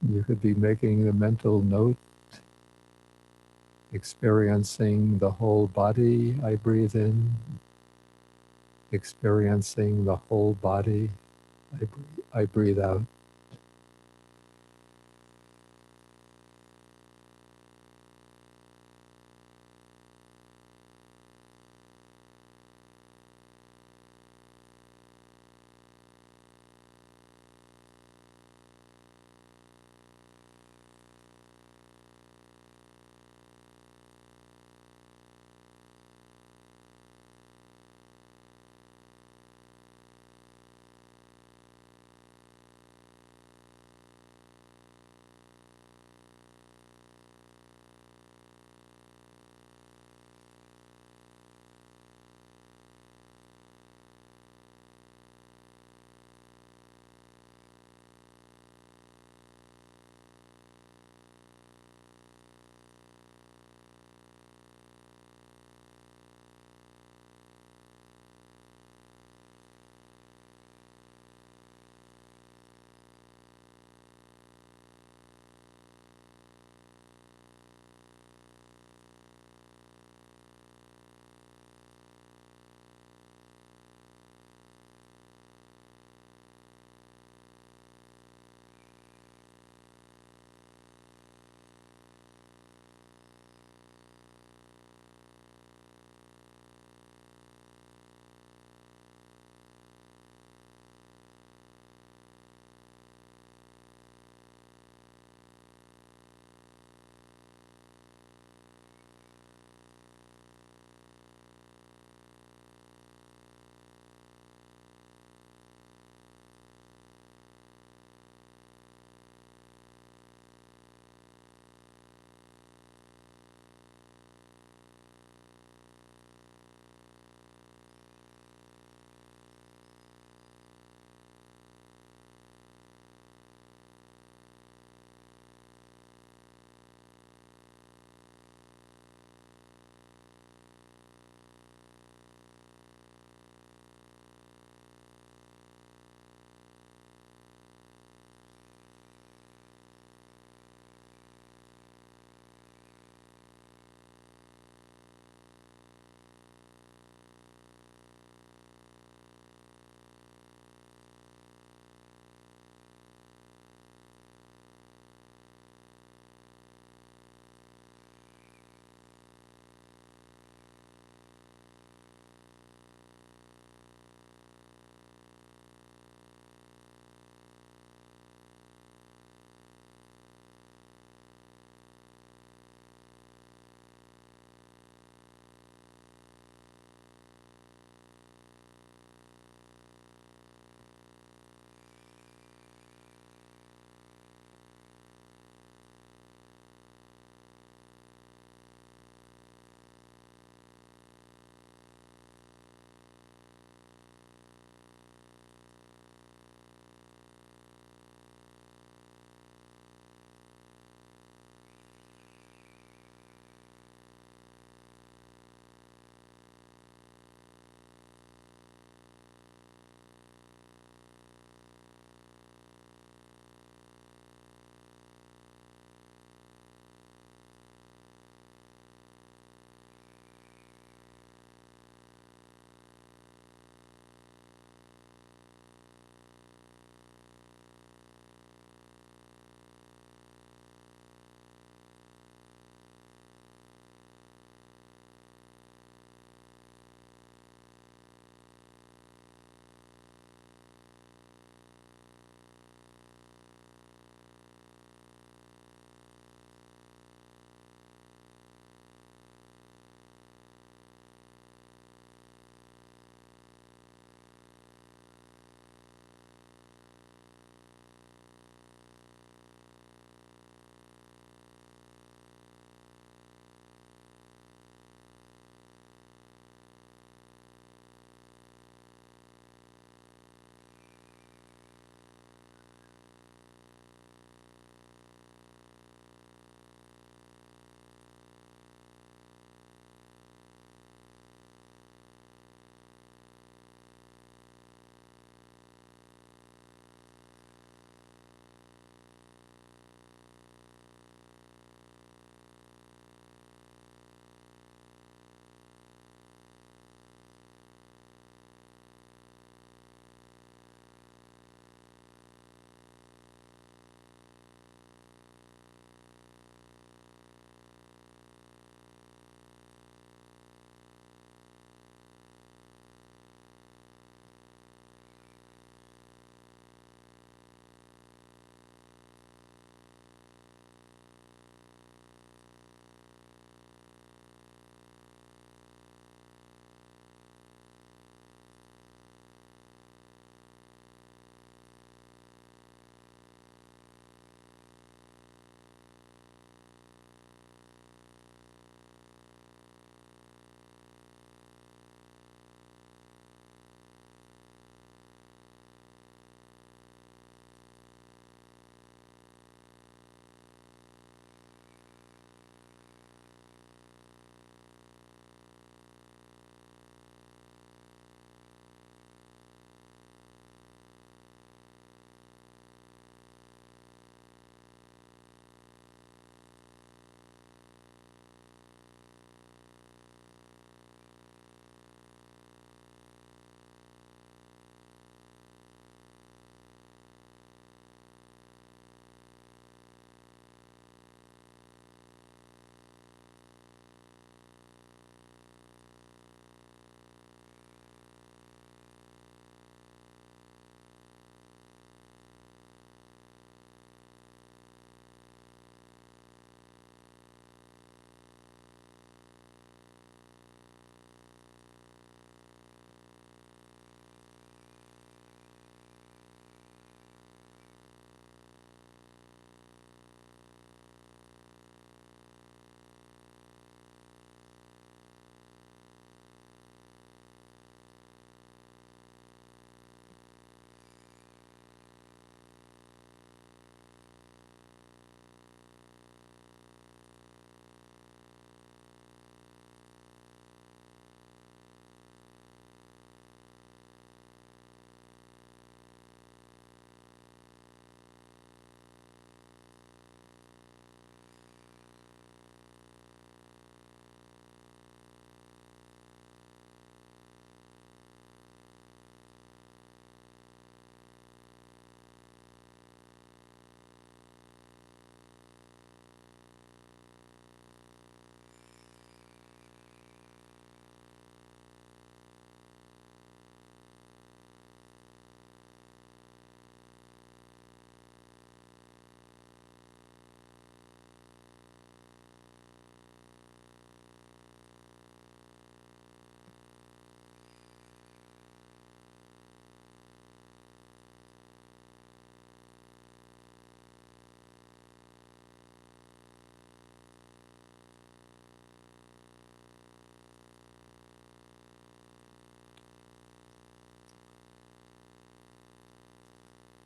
You could be making a mental note, experiencing the whole body. I breathe in, experiencing the whole body. I breathe out.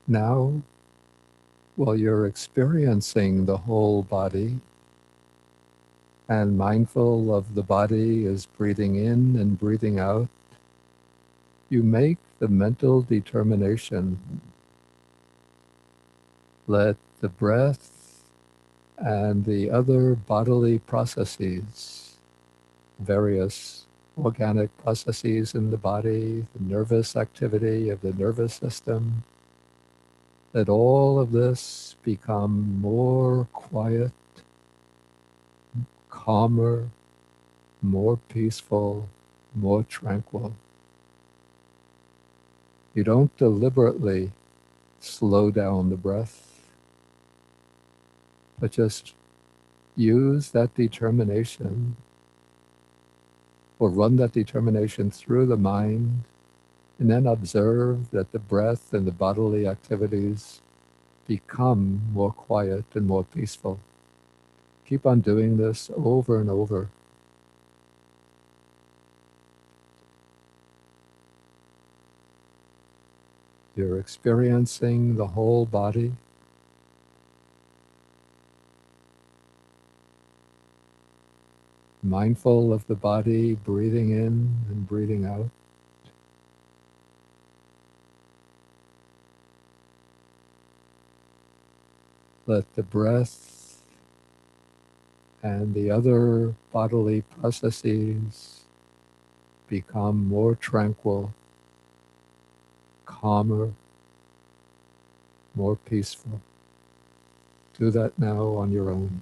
Now, while you're experiencing the whole body and mindful of the body is breathing in and breathing out, you make the mental determination. Let the breath and the other bodily processes, various organic processes in the body, the nervous activity of the nervous system, let all of this become more quiet, calmer, more peaceful, more tranquil. You don't deliberately slow down the breath, but just use that determination or run that determination through the mind and then observe that the breath and the bodily activities become more quiet and more peaceful. Keep on doing this over and over. You're experiencing the whole body. Mindful of the body, breathing in and breathing out. Let the breath and the other bodily processes become more tranquil, calmer, more peaceful. Do that now on your own.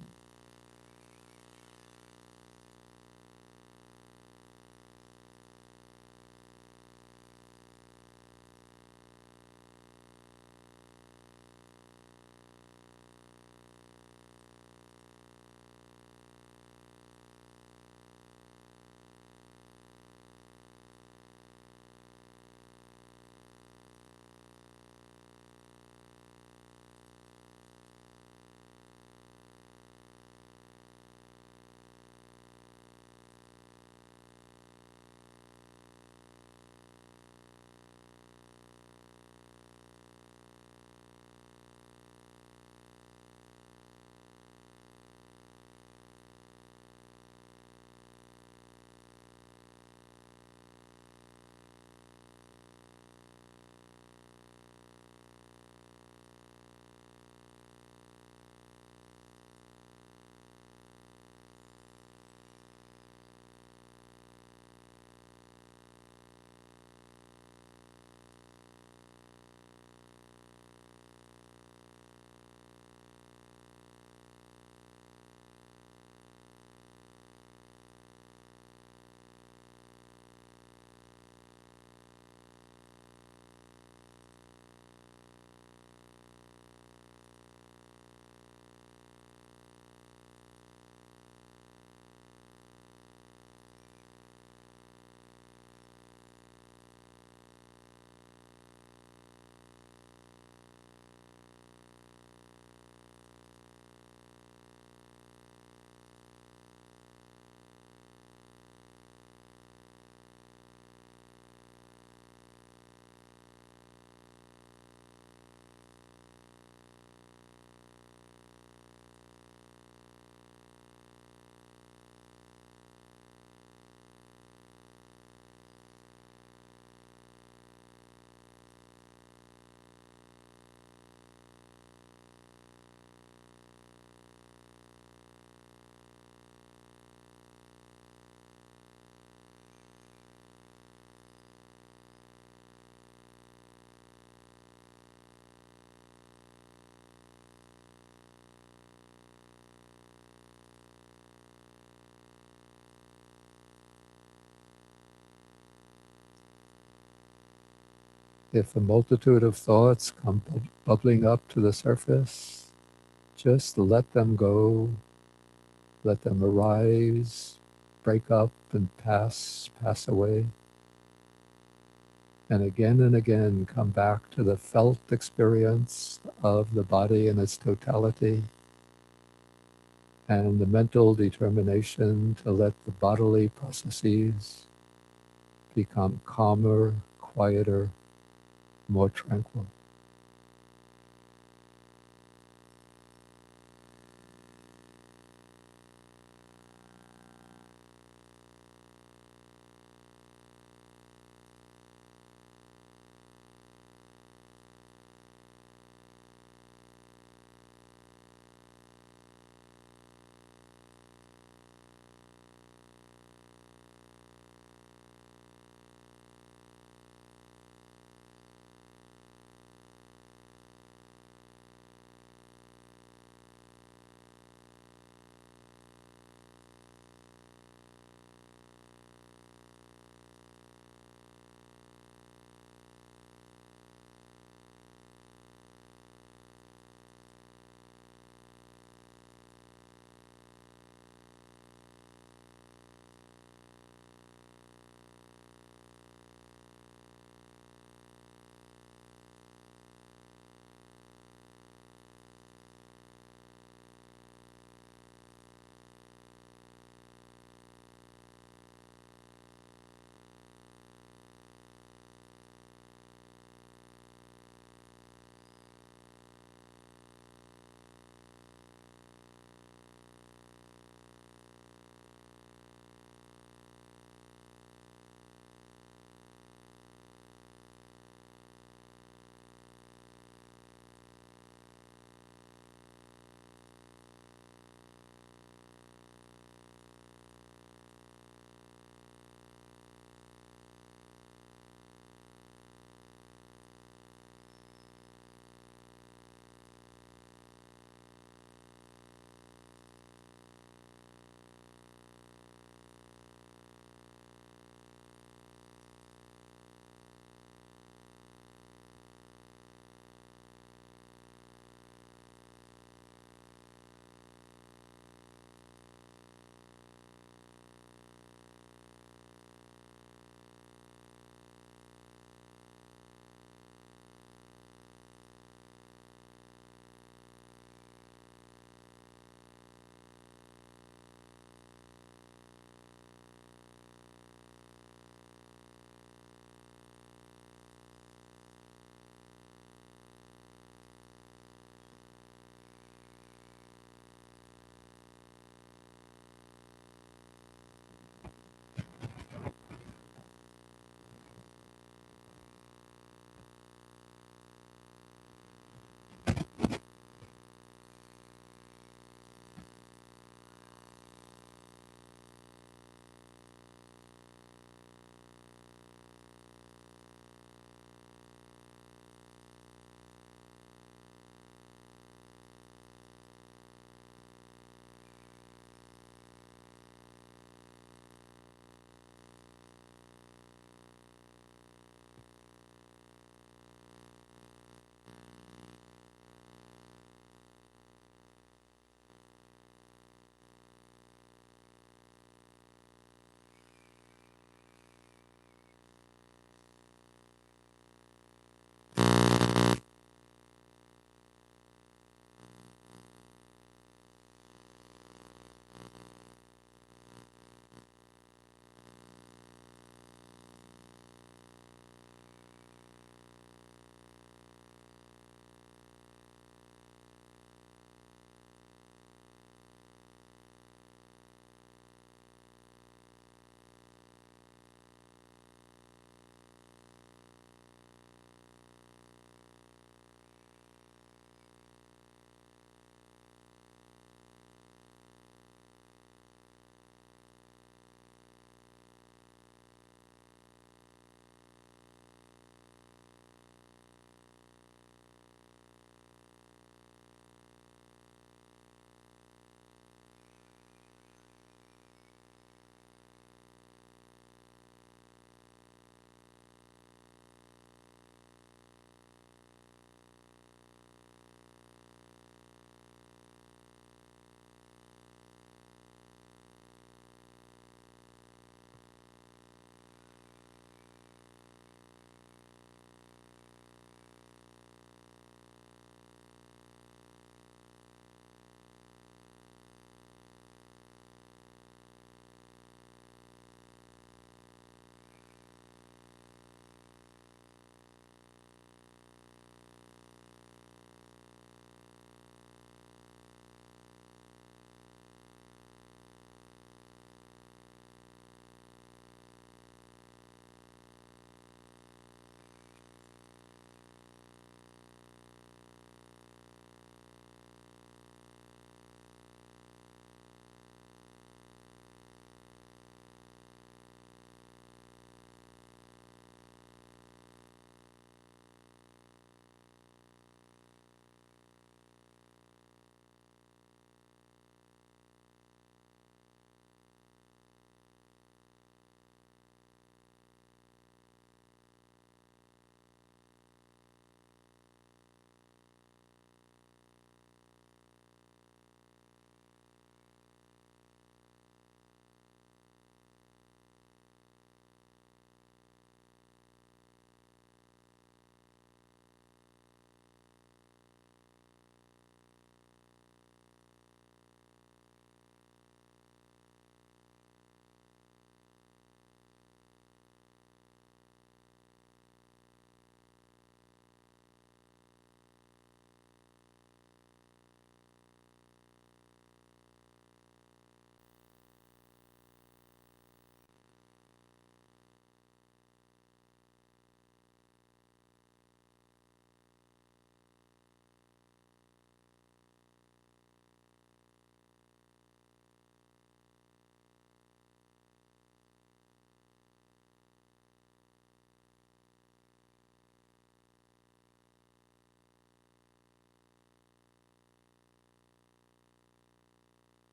If a multitude of thoughts come bubbling up to the surface, just let them go, let them arise, break up pass away. And again, come back to the felt experience of the body in its totality and the mental determination to let the bodily processes become calmer, quieter, more tranquil.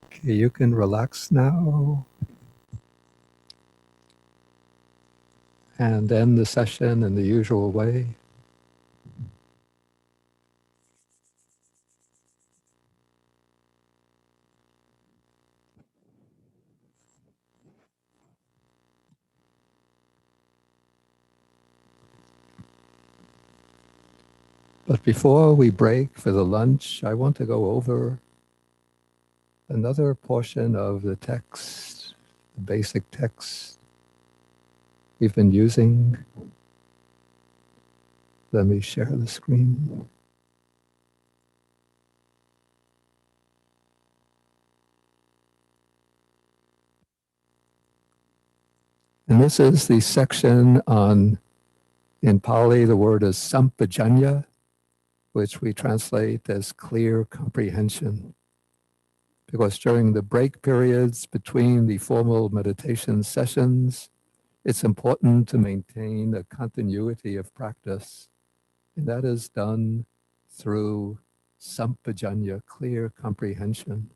Okay, you can relax now and end the session in the usual way. But before we break for the lunch, I want to go over another portion of the text, the basic text we've been using. Let me share the screen. And this is the section on, in Pali, the word is sampajanya, which we translate as clear comprehension. Because during the break periods between the formal meditation sessions, it's important to maintain a continuity of practice. And that is done through sampajanya, clear comprehension.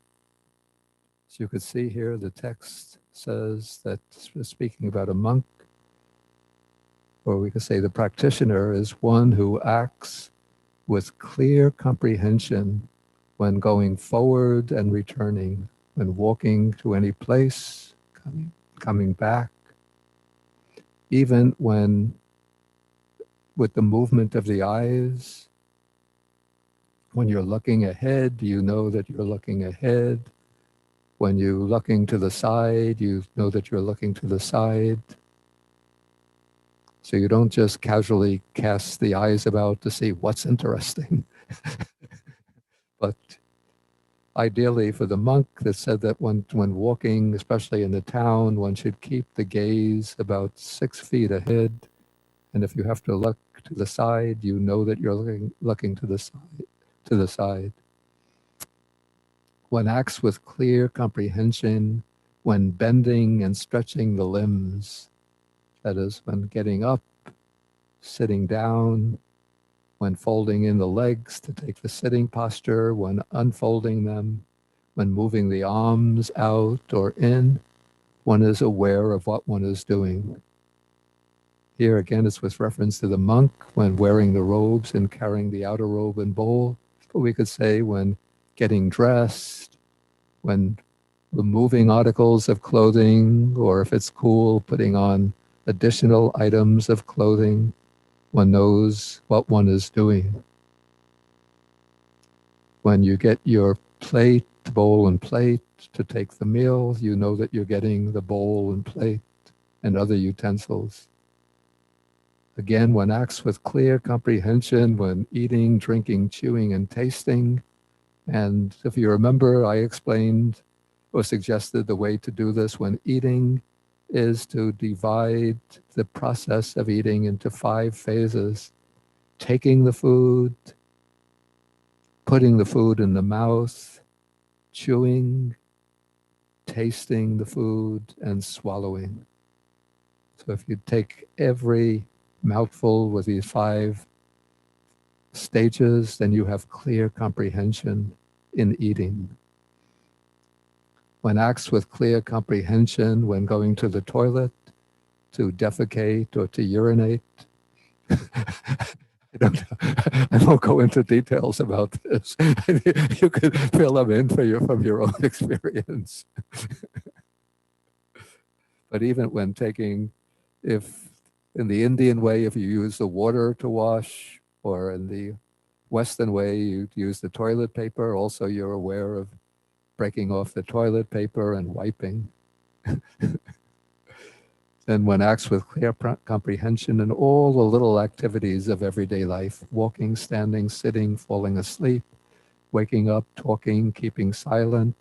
So you could see here the text says that, speaking about a monk, or we could say the practitioner is one who acts with clear comprehension when going forward and returning, when walking to any place, coming back, even when with the movement of the eyes, when you're looking ahead, you know that you're looking ahead. When you're looking to the side, you know that you're looking to the side. So you don't just casually cast the eyes about to see what's interesting. But ideally for the monk that said that when walking, especially in the town, one should keep the gaze about 6 feet ahead. And if you have to look to the side, you know that you're looking to the side, to the side. One acts with clear comprehension when bending and stretching the limbs. That is, when getting up, sitting down, when folding in the legs to take the sitting posture, when unfolding them, when moving the arms out or in, one is aware of what one is doing. Here again, it's with reference to the monk when wearing the robes and carrying the outer robe and bowl. But we could say when getting dressed, when removing articles of clothing, or if it's cool, putting on additional items of clothing, one knows what one is doing. When you get your plate, bowl and plate to take the meal, you know that you're getting the bowl and plate and other utensils. Again, one acts with clear comprehension when eating, drinking, chewing, and tasting. And if you remember, I explained or suggested the way to do this when eating is to divide the process of eating into 5 phases: taking the food, putting the food in the mouth, chewing, tasting the food, and swallowing. So if you take every mouthful with these 5 stages, then you have clear comprehension in eating. One acts with clear comprehension when going to the toilet, to defecate or to urinate. I won't go into details about this. You could fill them in from your own experience. But even when taking, if in the Indian way, if you use the water to wash, or in the Western way, you use the toilet paper, also you're aware of breaking off the toilet paper and wiping. Then one acts with clear comprehension in all the little activities of everyday life: walking, standing, sitting, falling asleep, waking up, talking, keeping silent.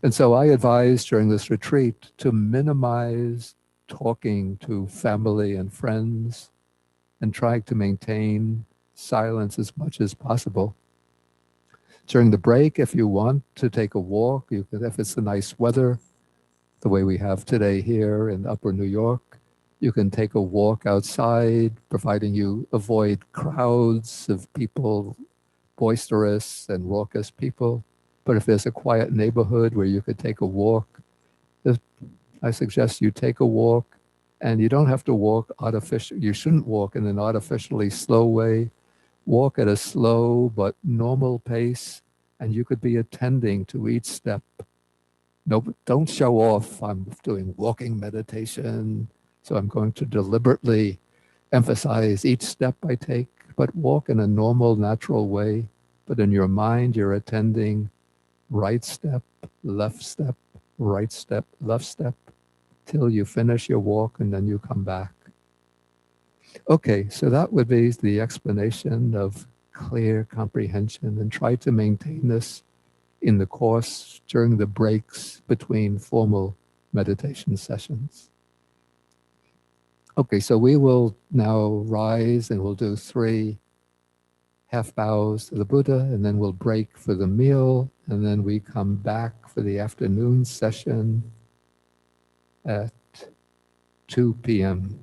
And so I advise during this retreat to minimize talking to family and friends and try to maintain silence as much as possible. During the break, if you want to take a walk, you can, if it's the nice weather, the way we have today here in upper New York, you can take a walk outside, providing you avoid crowds of people, boisterous and raucous people. But if there's a quiet neighborhood where you could take a walk, I suggest you take a walk, and you don't have to walk artificial. You shouldn't walk in an artificially slow way. Walk at a slow but normal pace, and you could be attending to each step. No, don't show off. I'm doing walking meditation, so I'm going to deliberately emphasize each step I take, but walk in a normal, natural way. But in your mind, you're attending right step, left step, right step, left step, till you finish your walk and then you come back. Okay, so that would be the explanation of clear comprehension, and try to maintain this in the course during the breaks between formal meditation sessions. Okay, so we will now rise and we'll do 3 half bows to the Buddha, and then we'll break for the meal, and then we come back for the afternoon session at 2 p.m.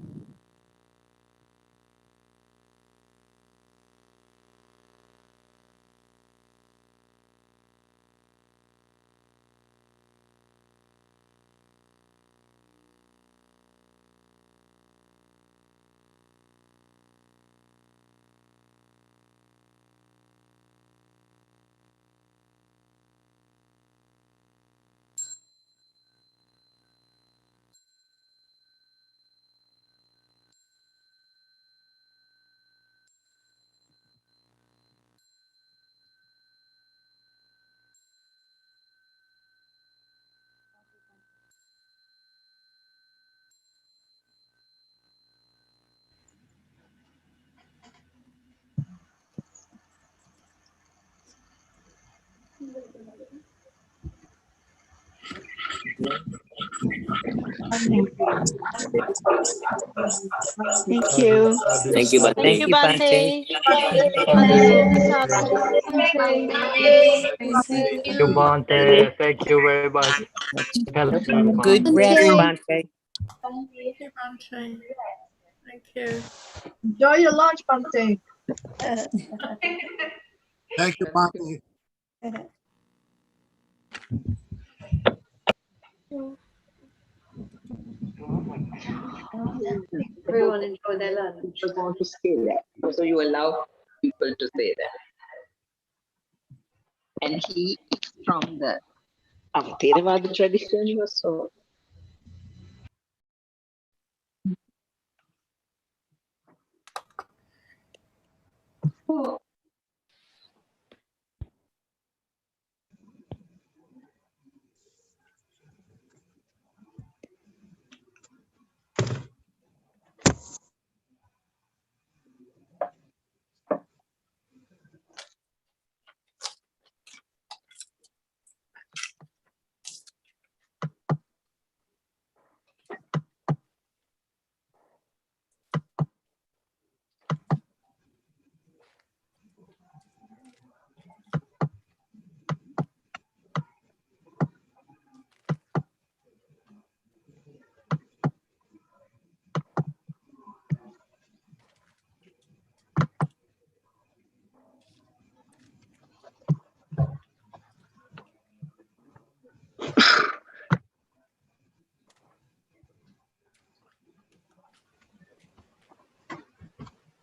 Thank you. Thank you, Bante. Thank you, Bante. Bante. Sadhu. Thank you, Bante. Thank you very much. Help me, Good Thank rest, you. Bante. Thank you, Bante. Thank you. Enjoy your lunch, Bante. Thank you, Bante. Everyone enjoy their lunch. People want to say that. So you allow people to say that. And he is from the Theravada tradition or so.